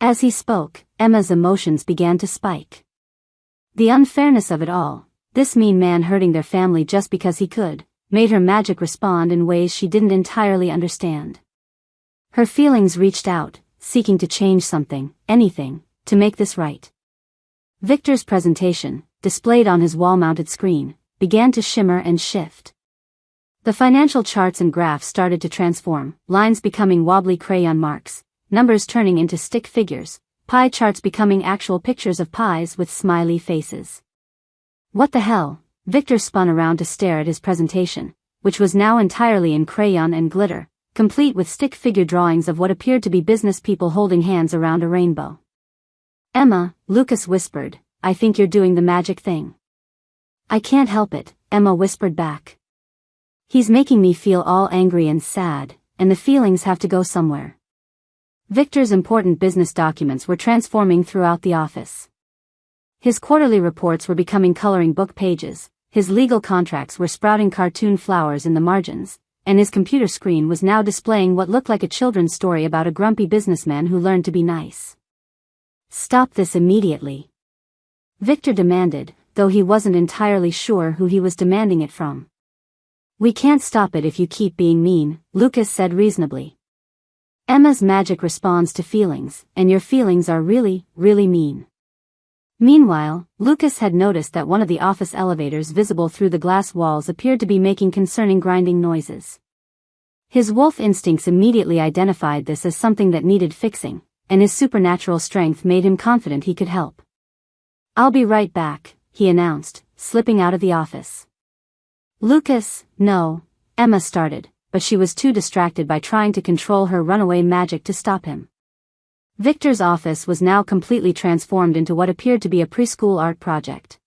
As he spoke, Emma's emotions began to spike. The unfairness of it all, this mean man hurting their family just because he could, made her magic respond in ways she didn't entirely understand. Her feelings reached out, seeking to change something, anything, to make this right. Victor's presentation, displayed on his wall-mounted screen, began to shimmer and shift. The financial charts and graphs started to transform, lines becoming wobbly crayon marks, numbers turning into stick figures, pie charts becoming actual pictures of pies with smiley faces. "What the hell?" Victor spun around to stare at his presentation, which was now entirely in crayon and glitter, complete with stick figure drawings of what appeared to be business people holding hands around a rainbow. "Emma," Lucas whispered, "I think you're doing the magic thing." "I can't help it," Emma whispered back. "He's making me feel all angry and sad, and the feelings have to go somewhere." Victor's important business documents were transforming throughout the office. His quarterly reports were becoming coloring book pages, his legal contracts were sprouting cartoon flowers in the margins, and his computer screen was now displaying what looked like a children's story about a grumpy businessman who learned to be nice. "Stop this immediately," Victor demanded, though he wasn't entirely sure who he was demanding it from. "We can't stop it if you keep being mean," Lucas said reasonably. "Emma's magic responds to feelings, and your feelings are really, really mean." Meanwhile, Lucas had noticed that one of the office elevators visible through the glass walls appeared to be making concerning grinding noises. His wolf instincts immediately identified this as something that needed fixing, and his supernatural strength made him confident he could help. "I'll be right back," he announced, slipping out of the office. "Lucas, no," Emma started, but she was too distracted by trying to control her runaway magic to stop him. Victor's office was now completely transformed into what appeared to be a preschool art project.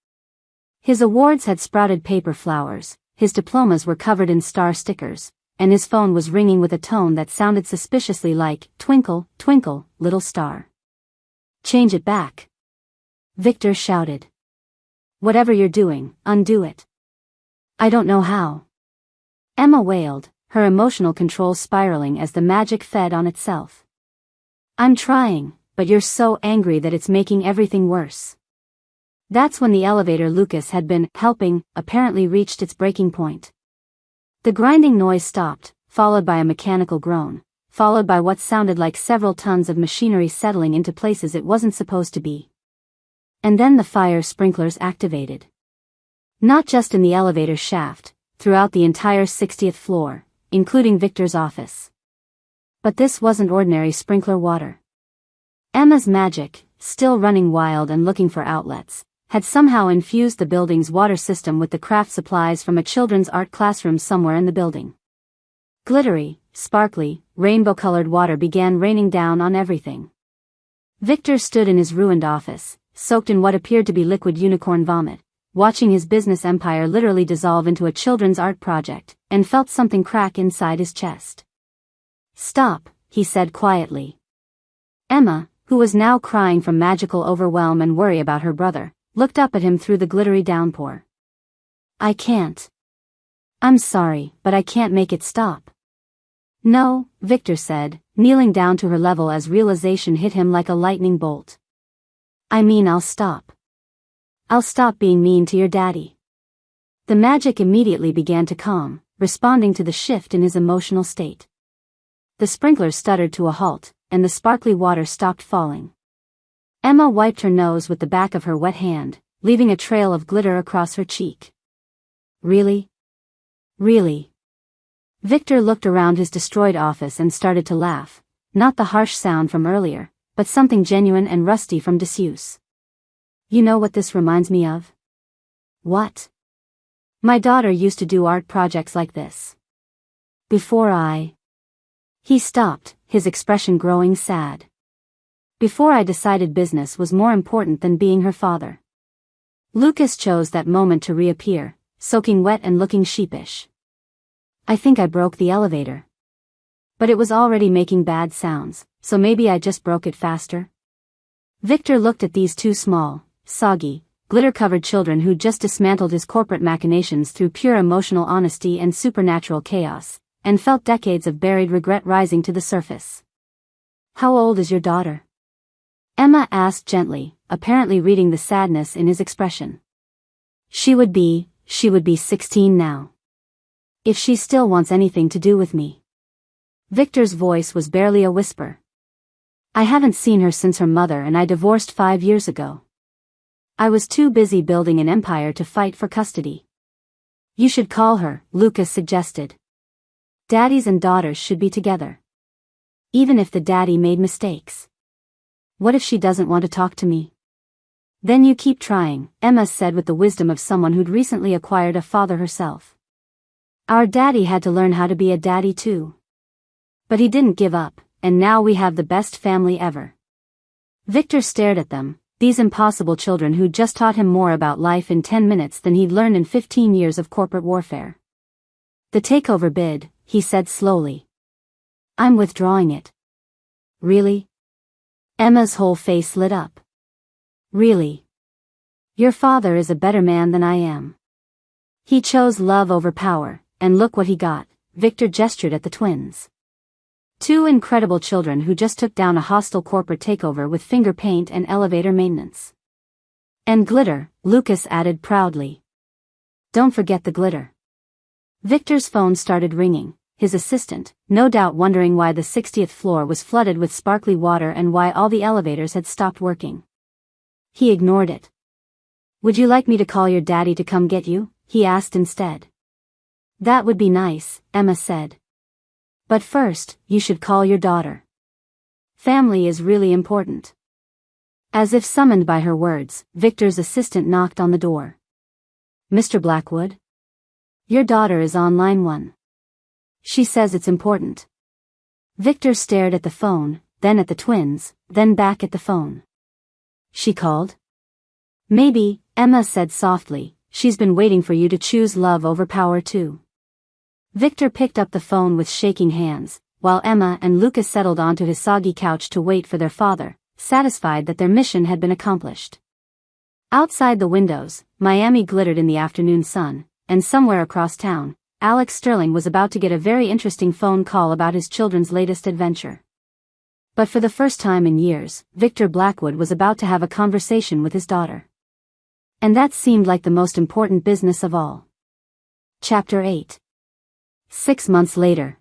His awards had sprouted paper flowers, his diplomas were covered in star stickers, and his phone was ringing with a tone that sounded suspiciously like, "Twinkle, twinkle, little star." "Change it back," Victor shouted. "Whatever you're doing, undo it." "I don't know how," Emma wailed, her emotional control spiraling as the magic fed on itself. "I'm trying, but you're so angry that it's making everything worse." That's when the elevator Lucas had been helping apparently reached its breaking point. The grinding noise stopped, followed by a mechanical groan, followed by what sounded like several tons of machinery settling into places it wasn't supposed to be. And then the fire sprinklers activated. Not just in the elevator shaft, throughout the entire 60th floor, including Victor's office. But this wasn't ordinary sprinkler water. Emma's magic, still running wild and looking for outlets, had somehow infused the building's water system with the craft supplies from a children's art classroom somewhere in the building. Glittery, sparkly, rainbow-colored water began raining down on everything. Victor stood in his ruined office, soaked in what appeared to be liquid unicorn vomit, watching his business empire literally dissolve into a children's art project, and felt something crack inside his chest. "Stop," he said quietly. Emma, who was now crying from magical overwhelm and worry about her brother, looked up at him through the glittery downpour. "I can't. I'm sorry, but I can't make it stop." "No," Victor said, kneeling down to her level as realization hit him like a lightning bolt. "I mean I'll stop. I'll stop being mean to your daddy." The magic immediately began to calm, responding to the shift in his emotional state. The sprinklers stuttered to a halt, and the sparkly water stopped falling. Emma wiped her nose with the back of her wet hand, leaving a trail of glitter across her cheek. "Really? Really?" Victor looked around his destroyed office and started to laugh, not the harsh sound from earlier, but something genuine and rusty from disuse. "You know what this reminds me of?" "What?" "My daughter used to do art projects like this. Before I..." He stopped, his expression growing sad. "Before I decided business was more important than being her father." Lucas chose that moment to reappear, soaking wet and looking sheepish. "I think I broke the elevator. But it was already making bad sounds, so maybe I just broke it faster." Victor looked at these two small, soggy, glitter-covered children who just dismantled his corporate machinations through pure emotional honesty and supernatural chaos, and felt decades of buried regret rising to the surface. "How old is your daughter?" Emma asked gently, apparently reading the sadness in his expression. She would be 16 now. If she still wants anything to do with me." Victor's voice was barely a whisper. "I haven't seen her since her mother and I divorced 5 years ago. I was too busy building an empire to fight for custody." "You should call her," Lucas suggested. "Daddies and daughters should be together. Even if the daddy made mistakes. What if she doesn't want to talk to me?" "Then you keep trying," Emma said with the wisdom of someone who'd recently acquired a father herself. "Our daddy had to learn how to be a daddy too. But he didn't give up, and now we have the best family ever." Victor stared at them, these impossible children who'd just taught him more about life in 10 minutes than he'd learned in 15 years of corporate warfare. "The takeover bid," he said slowly. "I'm withdrawing it." "Really?" Emma's whole face lit up. "Really? Your father is a better man than I am. He chose love over power, and look what he got." Victor gestured at the twins. Two incredible children who just took down a hostile corporate takeover with finger paint and elevator maintenance. "And glitter," Lucas added proudly. "Don't forget the glitter." Victor's phone started ringing, his assistant, no doubt wondering why the 60th floor was flooded with sparkly water and why all the elevators had stopped working. He ignored it. "Would you like me to call your daddy to come get you?" he asked instead. "That would be nice," Emma said. "But first, you should call your daughter. Family is really important." As if summoned by her words, Victor's assistant knocked on the door. "Mr. Blackwood? Your daughter is on line 1. She says it's important." Victor stared at the phone, then at the twins, then back at the phone. "She called?" "Maybe," Emma said softly, "she's been waiting for you to choose love over power too." Victor picked up the phone with shaking hands, while Emma and Lucas settled onto his soggy couch to wait for their father, satisfied that their mission had been accomplished. Outside the windows, Miami glittered in the afternoon sun, and somewhere across town, Alex Sterling was about to get a very interesting phone call about his children's latest adventure. But for the first time in years, Victor Blackwood was about to have a conversation with his daughter. And that seemed like the most important business of all. Chapter 8. 6 months later.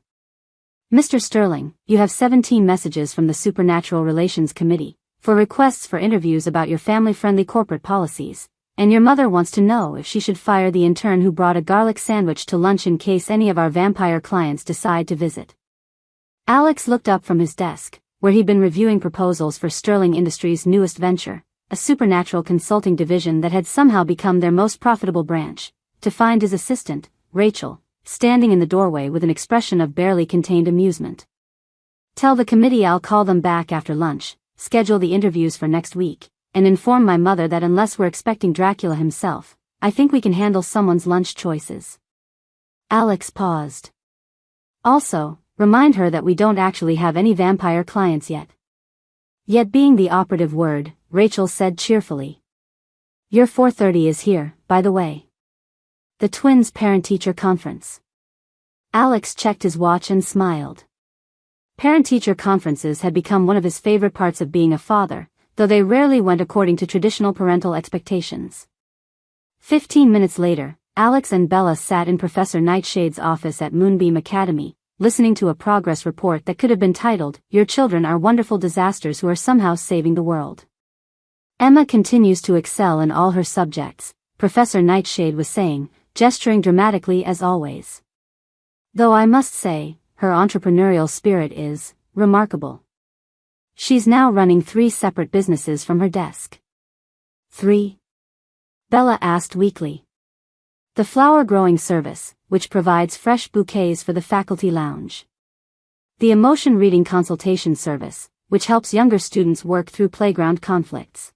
Mr. Sterling, you have 17 messages from the Supernatural Relations Committee, for requests for interviews about your family-friendly corporate policies, and your mother wants to know if she should fire the intern who brought a garlic sandwich to lunch in case any of our vampire clients decide to visit. Alex looked up from his desk, where he'd been reviewing proposals for Sterling Industries' newest venture, a supernatural consulting division that had somehow become their most profitable branch, to find his assistant, Rachel, standing in the doorway with an expression of barely contained amusement. Tell the committee I'll call them back after lunch, schedule the interviews for next week, and inform my mother that unless we're expecting Dracula himself, I think we can handle someone's lunch choices. Alex paused. Also, remind her that we don't actually have any vampire clients yet. Yet being the operative word, Rachel said cheerfully. Your 4:30 is here, by the way. The twins' parent-teacher conference. Alex checked his watch and smiled. Parent-teacher conferences had become one of his favorite parts of being a father, though they rarely went according to traditional parental expectations. 15 minutes later, Alex and Bella sat in Professor Nightshade's office at Moonbeam Academy, listening to a progress report that could have been titled, Your Children Are Wonderful Disasters Who Are Somehow Saving the World. Emma continues to excel in all her subjects, Professor Nightshade was saying, gesturing dramatically as always. Though I must say, her entrepreneurial spirit is remarkable. She's now running 3 separate businesses from her desk. 3? Bella asked weakly. The flower-growing service, which provides fresh bouquets for the faculty lounge. The emotion-reading consultation service, which helps younger students work through playground conflicts.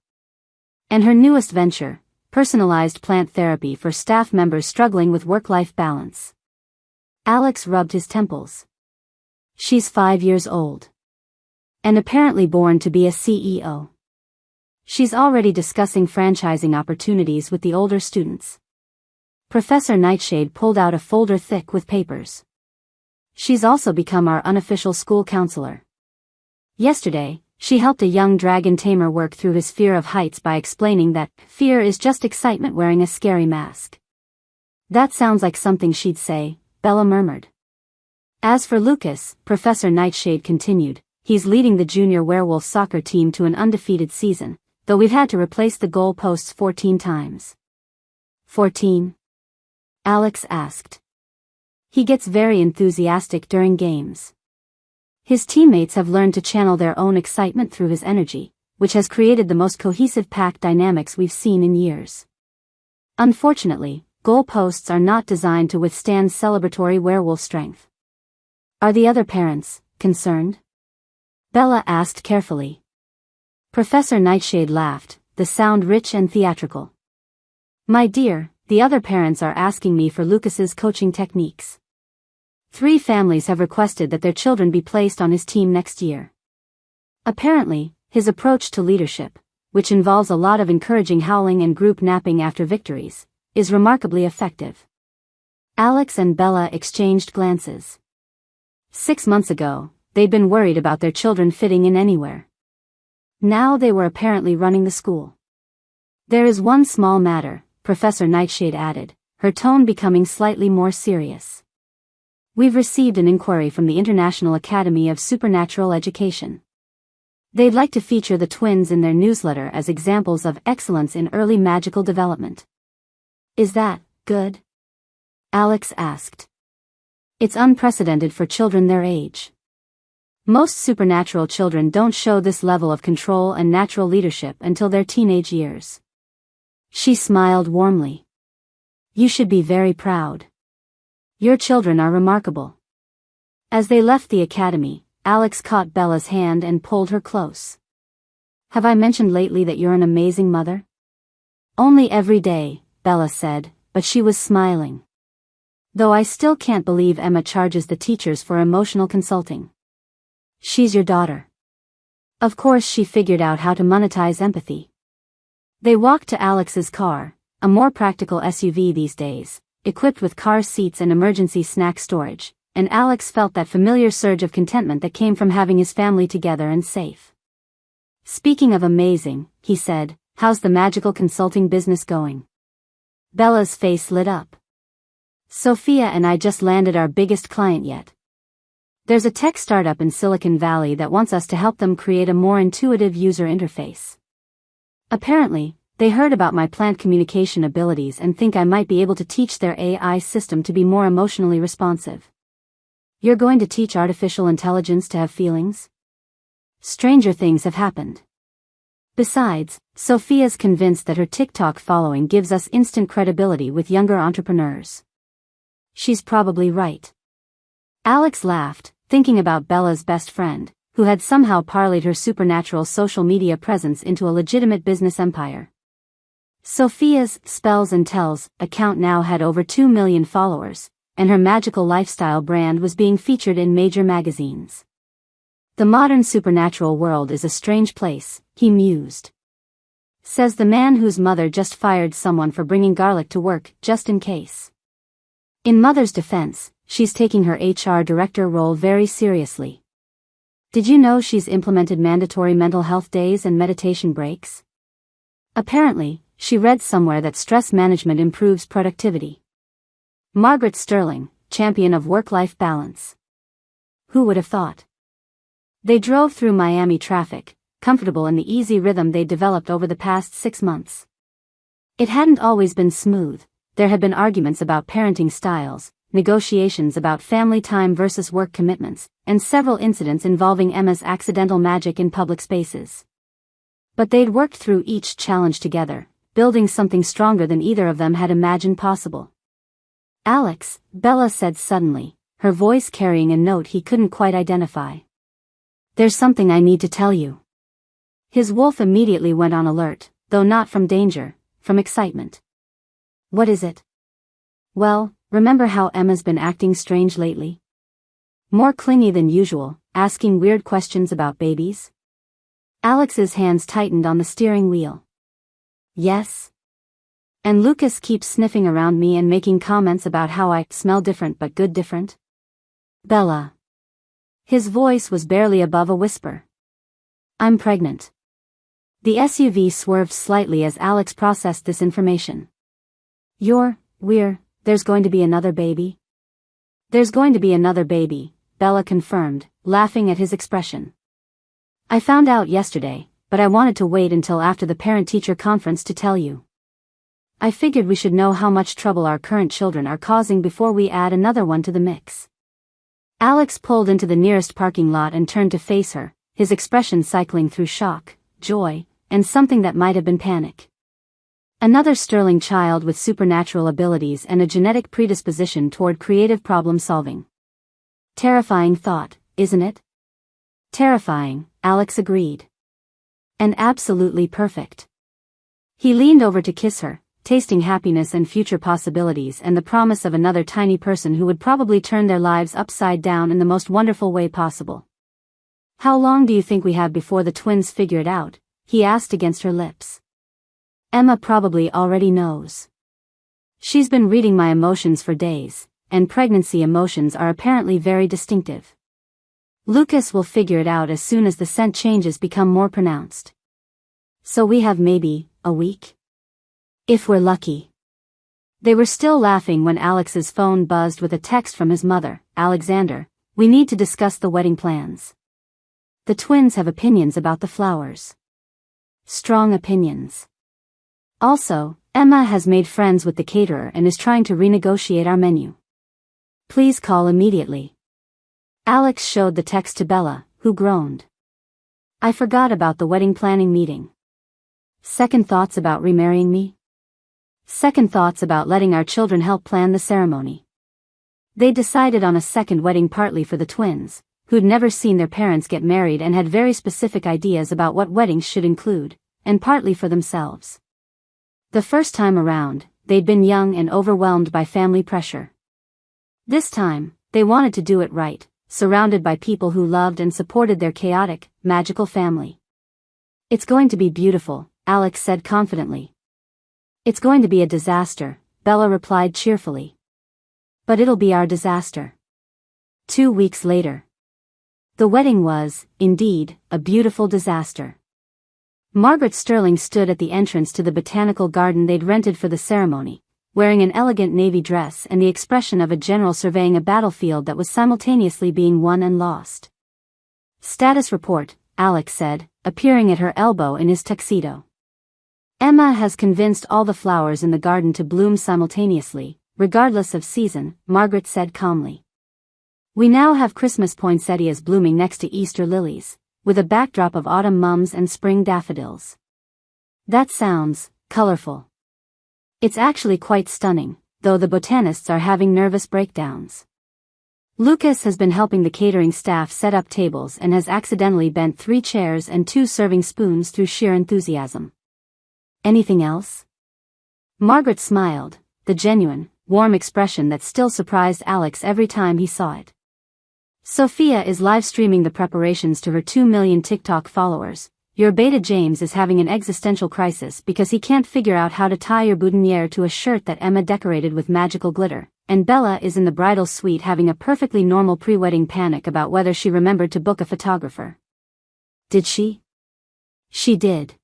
And her newest venture, personalized plant therapy for staff members struggling with work-life balance. Alex rubbed his temples. She's 5 years old. And apparently born to be a CEO. She's already discussing franchising opportunities with the older students. Professor Nightshade pulled out a folder thick with papers. She's also become our unofficial school counselor. Yesterday, she helped a young dragon tamer work through his fear of heights by explaining that fear is just excitement wearing a scary mask. That sounds like something she'd say, Bella murmured. As for Lucas, Professor Nightshade continued, he's leading the junior werewolf soccer team to an undefeated season, though we've had to replace the goal posts 14 times. 14? Alex asked. He gets very enthusiastic during games. His teammates have learned to channel their own excitement through his energy, which has created the most cohesive pack dynamics we've seen in years. Unfortunately, goal posts are not designed to withstand celebratory werewolf strength. Are the other parents concerned? Bella asked carefully. Professor Nightshade laughed, the sound rich and theatrical. My dear, the other parents are asking me for Lucas's coaching techniques. 3 families have requested that their children be placed on his team next year. Apparently, his approach to leadership, which involves a lot of encouraging howling and group napping after victories, is remarkably effective. Alex and Bella exchanged glances. 6 months ago, they'd been worried about their children fitting in anywhere. Now they were apparently running the school. There is one small matter, Professor Nightshade added, her tone becoming slightly more serious. We've received an inquiry from the International Academy of Supernatural Education. They'd like to feature the twins in their newsletter as examples of excellence in early magical development. Is that good? Alex asked. It's unprecedented for children their age. Most supernatural children don't show this level of control and natural leadership until their teenage years. She smiled warmly. You should be very proud. Your children are remarkable. As they left the academy, Alex caught Bella's hand and pulled her close. Have I mentioned lately that you're an amazing mother? Only every day, Bella said, but she was smiling. Though I still can't believe Emma charges the teachers for emotional consulting. She's your daughter. Of course she figured out how to monetize empathy. They walked to Alex's car, a more practical SUV these days, equipped with car seats and emergency snack storage, and Alex felt that familiar surge of contentment that came from having his family together and safe. Speaking of amazing, he said, how's the magical consulting business going? Bella's face lit up. Sophia and I just landed our biggest client yet. There's a tech startup in Silicon Valley that wants us to help them create a more intuitive user interface. Apparently, they heard about my plant communication abilities and think I might be able to teach their AI system to be more emotionally responsive. You're going to teach artificial intelligence to have feelings? Stranger things have happened. Besides, Sophia's convinced that her TikTok following gives us instant credibility with younger entrepreneurs. She's probably right. Alex laughed, thinking about Bella's best friend, who had somehow parlayed her supernatural social media presence into a legitimate business empire. Sophia's Spells and Tells account now had over 2 million followers, and her magical lifestyle brand was being featured in major magazines. The modern supernatural world is a strange place, he mused. Says the man whose mother just fired someone for bringing garlic to work, just in case. In Mother's defense, she's taking her HR director role very seriously. Did you know she's implemented mandatory mental health days and meditation breaks? Apparently, she read somewhere that stress management improves productivity. Margaret Sterling, champion of work-life balance. Who would have thought? They drove through Miami traffic, comfortable in the easy rhythm they'd developed over the past 6 months. It hadn't always been smooth. There had been arguments about parenting styles, negotiations about family time versus work commitments, and several incidents involving Emma's accidental magic in public spaces. But they'd worked through each challenge together, building something stronger than either of them had imagined possible. Alex, Bella said suddenly, her voice carrying a note he couldn't quite identify. There's something I need to tell you. His wolf immediately went on alert, though not from danger, from excitement. What is it? Well, remember how Emma's been acting strange lately? More clingy than usual, asking weird questions about babies? Alex's hands tightened on the steering wheel. Yes. And Lucas keeps sniffing around me and making comments about how I smell different but good different? Bella. His voice was barely above a whisper. I'm pregnant. The SUV swerved slightly as Alex processed this information. There's going to be another baby? There's going to be another baby, Bella confirmed, laughing at his expression. I found out yesterday, but I wanted to wait until after the parent-teacher conference to tell you. I figured we should know how much trouble our current children are causing before we add another one to the mix. Alex pulled into the nearest parking lot and turned to face her, his expression cycling through shock, joy, and something that might have been panic. Another sterling child with supernatural abilities and a genetic predisposition toward creative problem-solving. Terrifying thought, isn't it? Terrifying, Alex agreed. And absolutely perfect. He leaned over to kiss her, tasting happiness and future possibilities and the promise of another tiny person who would probably turn their lives upside down in the most wonderful way possible. How long do you think we have before the twins figure it out? He asked against her lips. Emma probably already knows. She's been reading my emotions for days, and pregnancy emotions are apparently very distinctive. Lucas will figure it out as soon as the scent changes become more pronounced. So we have maybe a week? If we're lucky. They were still laughing when Alex's phone buzzed with a text from his mother. Alexander, we need to discuss the wedding plans. The twins have opinions about the flowers. Strong opinions. Also, Emma has made friends with the caterer and is trying to renegotiate our menu. Please call immediately. Alex showed the text to Bella, who groaned. I forgot about the wedding planning meeting. Second thoughts about remarrying me? Second thoughts about letting our children help plan the ceremony. They decided on a second wedding partly for the twins, who'd never seen their parents get married and had very specific ideas about what weddings should include, and partly for themselves. The first time around, they'd been young and overwhelmed by family pressure. This time, they wanted to do it right, surrounded by people who loved and supported their chaotic, magical family. "It's going to be beautiful," Alex said confidently. "It's going to be a disaster," Bella replied cheerfully. "But it'll be our disaster." 2 weeks later. The wedding was, indeed, a beautiful disaster. Margaret Sterling stood at the entrance to the botanical garden they'd rented for the ceremony, wearing an elegant navy dress and the expression of a general surveying a battlefield that was simultaneously being won and lost. "Status report," Alex said, appearing at her elbow in his tuxedo. "Emma has convinced all the flowers in the garden to bloom simultaneously, regardless of season," Margaret said calmly. "We now have Christmas poinsettias blooming next to Easter lilies, with a backdrop of autumn mums and spring daffodils. That sounds colorful. It's actually quite stunning, though the botanists are having nervous breakdowns. Lucas has been helping the catering staff set up tables and has accidentally bent 3 chairs and 2 serving spoons through sheer enthusiasm." "Anything else?" Margaret smiled, the genuine, warm expression that still surprised Alex every time he saw it. "Sophia is live-streaming the preparations to her 2 million TikTok followers. Your beta James is having an existential crisis because he can't figure out how to tie your boutonniere to a shirt that Emma decorated with magical glitter, and Bella is in the bridal suite having a perfectly normal pre-wedding panic about whether she remembered to book a photographer." "Did she?" "She did.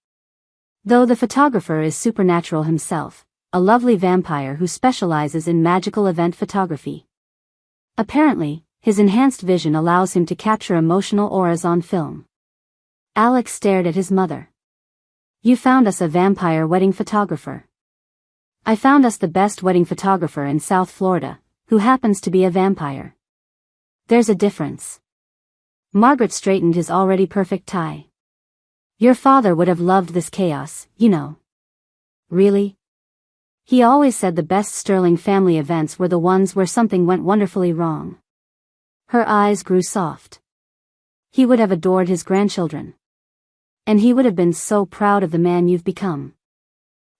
Though the photographer is supernatural himself, a lovely vampire who specializes in magical event photography. Apparently, his enhanced vision allows him to capture emotional auras on film." Alex stared at his mother. "You found us a vampire wedding photographer." "I found us the best wedding photographer in South Florida, who happens to be a vampire. There's a difference." Margaret straightened his already perfect tie. "Your father would have loved this chaos, you know." "Really?" "He always said the best Sterling family events were the ones where something went wonderfully wrong." Her eyes grew soft. "He would have adored his grandchildren. And he would have been so proud of the man you've become."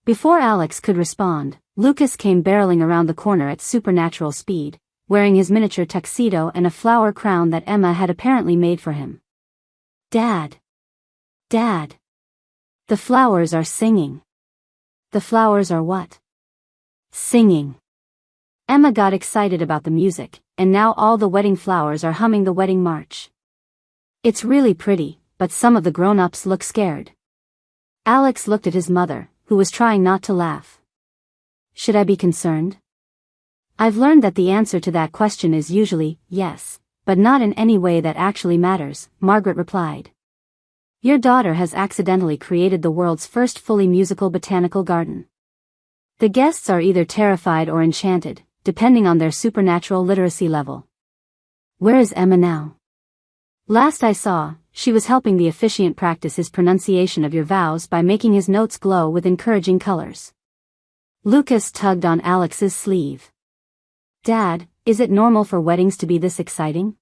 Before Alex could respond, Lucas came barreling around the corner at supernatural speed, wearing his miniature tuxedo and a flower crown that Emma had apparently made for him. "Dad! Dad! The flowers are singing." "The flowers are what?" "Singing." Emma got excited about the music, and now all the wedding flowers are humming the wedding march. "It's really pretty, but some of the grown-ups look scared." Alex looked at his mother, who was trying not to laugh. "Should I be concerned?" "I've learned that the answer to that question is usually, yes, but not in any way that actually matters," Margaret replied. "Your daughter has accidentally created the world's first fully musical botanical garden. The guests are either terrified or enchanted, depending on their supernatural literacy level." "Where is Emma now?" "Last I saw, she was helping the officiant practice his pronunciation of your vows by making his notes glow with encouraging colors." Lucas tugged on Alex's sleeve. "Dad, is it normal for weddings to be this exciting?"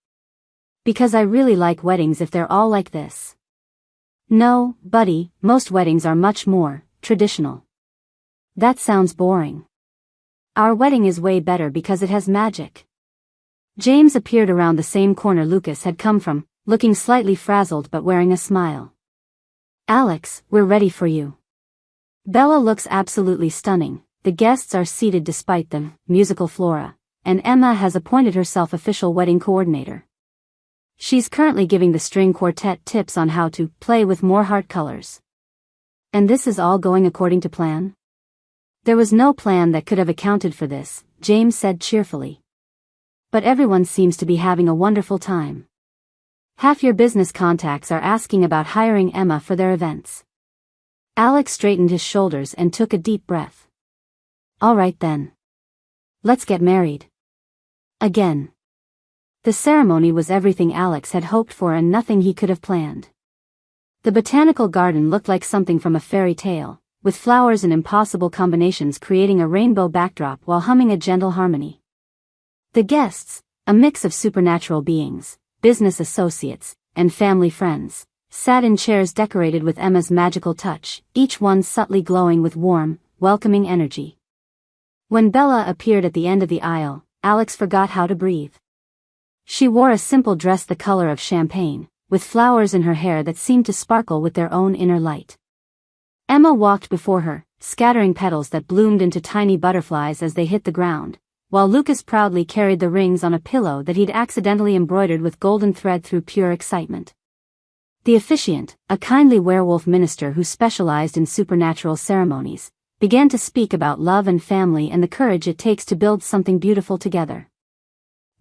"Because I really like weddings if they're all like this." "No, buddy, most weddings are much more traditional." "That sounds boring." "Our wedding is way better because it has magic." James appeared around the same corner Lucas had come from, looking slightly frazzled but wearing a smile. "Alex, we're ready for you." Bella looks absolutely stunning, the guests are seated despite the musical flora, and Emma has appointed herself official wedding coordinator. She's currently giving the string quartet tips on how to play with more heart colors. "And this is all going according to plan?" "There was no plan that could have accounted for this," James said cheerfully. "But everyone seems to be having a wonderful time. Half your business contacts are asking about hiring Emma for their events." Alex straightened his shoulders and took a deep breath. "All right then. Let's get married." Again. The ceremony was everything Alex had hoped for and nothing he could have planned. The botanical garden looked like something from a fairy tale, with flowers in impossible combinations creating a rainbow backdrop while humming a gentle harmony. The guests, a mix of supernatural beings, business associates, and family friends, sat in chairs decorated with Emma's magical touch, each one subtly glowing with warm, welcoming energy. When Bella appeared at the end of the aisle, Alex forgot how to breathe. She wore a simple dress the color of champagne, with flowers in her hair that seemed to sparkle with their own inner light. Emma walked before her, scattering petals that bloomed into tiny butterflies as they hit the ground, while Lucas proudly carried the rings on a pillow that he'd accidentally embroidered with golden thread through pure excitement. The officiant, a kindly werewolf minister who specialized in supernatural ceremonies, began to speak about love and family and the courage it takes to build something beautiful together.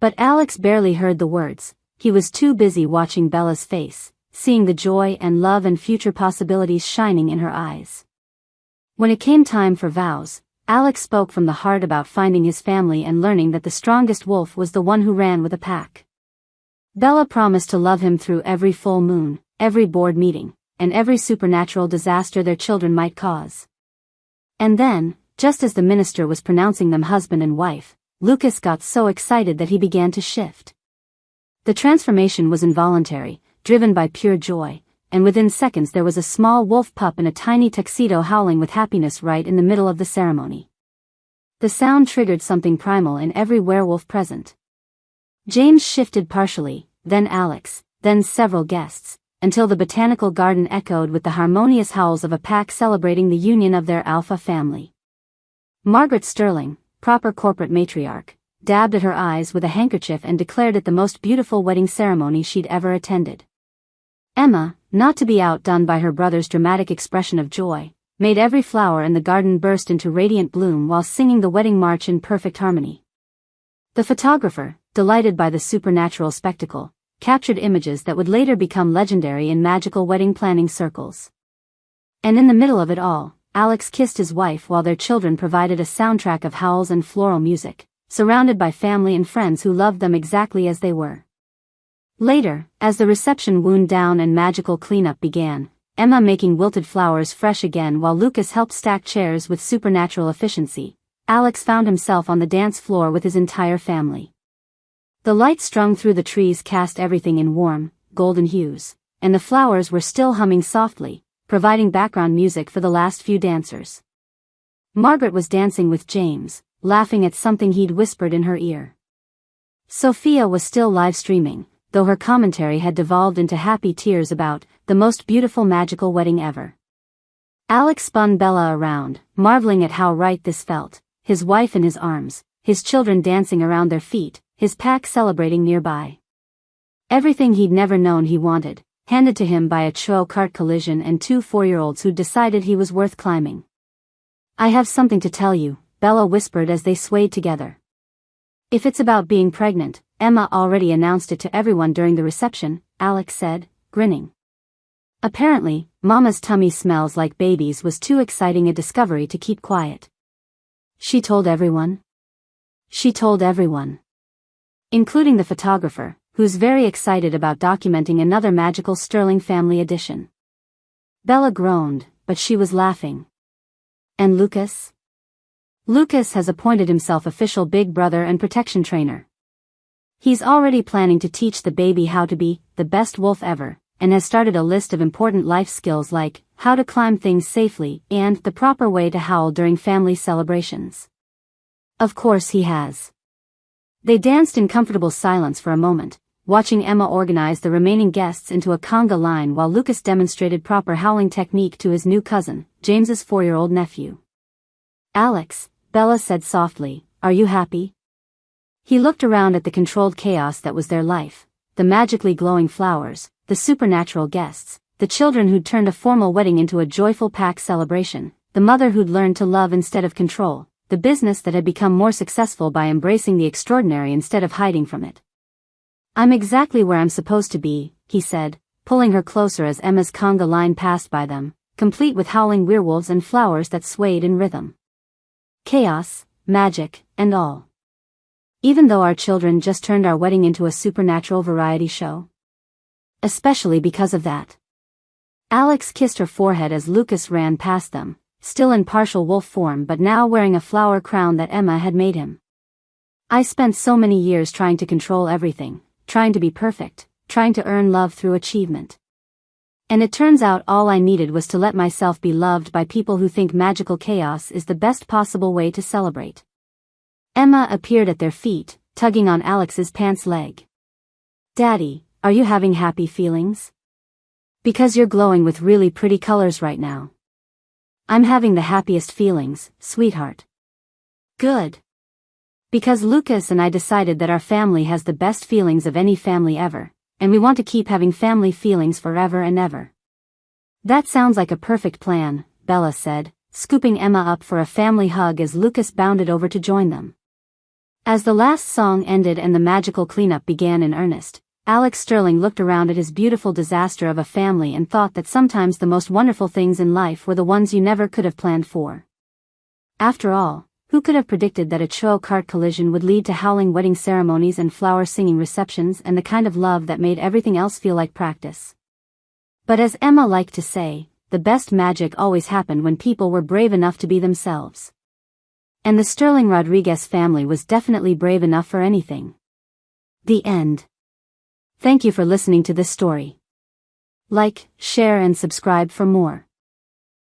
But Alex barely heard the words. He was too busy watching Bella's face, seeing the joy and love and future possibilities shining in her eyes. When it came time for vows, Alex spoke from the heart about finding his family and learning that the strongest wolf was the one who ran with a pack. Bella promised to love him through every full moon, every board meeting, and every supernatural disaster their children might cause. And then, just as the minister was pronouncing them husband and wife, Lucas got so excited that he began to shift. The transformation was involuntary, driven by pure joy, and within seconds there was a small wolf pup in a tiny tuxedo howling with happiness right in the middle of the ceremony. The sound triggered something primal in every werewolf present. James shifted partially, then Alex, then several guests, until the botanical garden echoed with the harmonious howls of a pack celebrating the union of their alpha family. Margaret Sterling, proper corporate matriarch, dabbed at her eyes with a handkerchief and declared it the most beautiful wedding ceremony she'd ever attended. Emma, not to be outdone by her brother's dramatic expression of joy, made every flower in the garden burst into radiant bloom while singing the wedding march in perfect harmony. The photographer, delighted by the supernatural spectacle, captured images that would later become legendary in magical wedding planning circles. And in the middle of it all, Alex kissed his wife while their children provided a soundtrack of howls and floral music, surrounded by family and friends who loved them exactly as they were. Later, as the reception wound down and magical cleanup began, Emma making wilted flowers fresh again while Lucas helped stack chairs with supernatural efficiency, Alex found himself on the dance floor with his entire family. The light strung through the trees cast everything in warm, golden hues, and the flowers were still humming softly, providing background music for the last few dancers. Margaret was dancing with James, laughing at something he'd whispered in her ear. Sophia was still live streaming, though her commentary had devolved into happy tears about the most beautiful magical wedding ever. Alex spun Bella around, marveling at how right this felt, his wife in his arms, his children dancing around their feet, his pack celebrating nearby. Everything he'd never known he wanted, handed to him by a cart collision and 2 4-year-olds who'd decided he was worth climbing. "I have something to tell you," Bella whispered as they swayed together. "If it's about being pregnant, Emma already announced it to everyone during the reception," Alex said, grinning. Apparently, Mama's tummy smells like babies was too exciting a discovery to keep quiet. "She told everyone?" "She told everyone. Including the photographer, who's very excited about documenting another magical Sterling family edition." Bella groaned, but she was laughing. "And Lucas?" "Lucas has appointed himself official big brother and protection trainer. He's already planning to teach the baby how to be the best wolf ever, and has started a list of important life skills like how to climb things safely and the proper way to howl during family celebrations." "Of course he has." They danced in comfortable silence for a moment, watching Emma organize the remaining guests into a conga line while Lucas demonstrated proper howling technique to his new cousin, James's 4-year-old nephew. "Alex," Bella said softly, "are you happy?" He looked around at the controlled chaos that was their life, the magically glowing flowers, the supernatural guests, the children who'd turned a formal wedding into a joyful pack celebration, the mother who'd learned to love instead of control, the business that had become more successful by embracing the extraordinary instead of hiding from it. "I'm exactly where I'm supposed to be," he said, pulling her closer as Emma's conga line passed by them, complete with howling werewolves and flowers that swayed in rhythm. "Chaos, magic, and all. Even though our children just turned our wedding into a supernatural variety show. Especially because of that." Alex kissed her forehead as Lucas ran past them, still in partial wolf form but now wearing a flower crown that Emma had made him. "I spent so many years trying to control everything, trying to be perfect, trying to earn love through achievement. And it turns out all I needed was to let myself be loved by people who think magical chaos is the best possible way to celebrate. Emma appeared at their feet, tugging on Alex's pants leg. "Daddy, are you having happy feelings? Because you're glowing with really pretty colors right now." "I'm having the happiest feelings, sweetheart." "Good. Because Lucas and I decided that our family has the best feelings of any family ever, and we want to keep having family feelings forever and ever." "That sounds like a perfect plan," Bella said, scooping Emma up for a family hug as Lucas bounded over to join them. As the last song ended and the magical cleanup began in earnest, Alex Sterling looked around at his beautiful disaster of a family and thought that sometimes the most wonderful things in life were the ones you never could have planned for. After all, who could have predicted that a cart collision would lead to howling wedding ceremonies and flower-singing receptions and the kind of love that made everything else feel like practice? But as Emma liked to say, the best magic always happened when people were brave enough to be themselves. And the Sterling Rodriguez family was definitely brave enough for anything. The end. Thank you for listening to this story. Like, share and subscribe for more.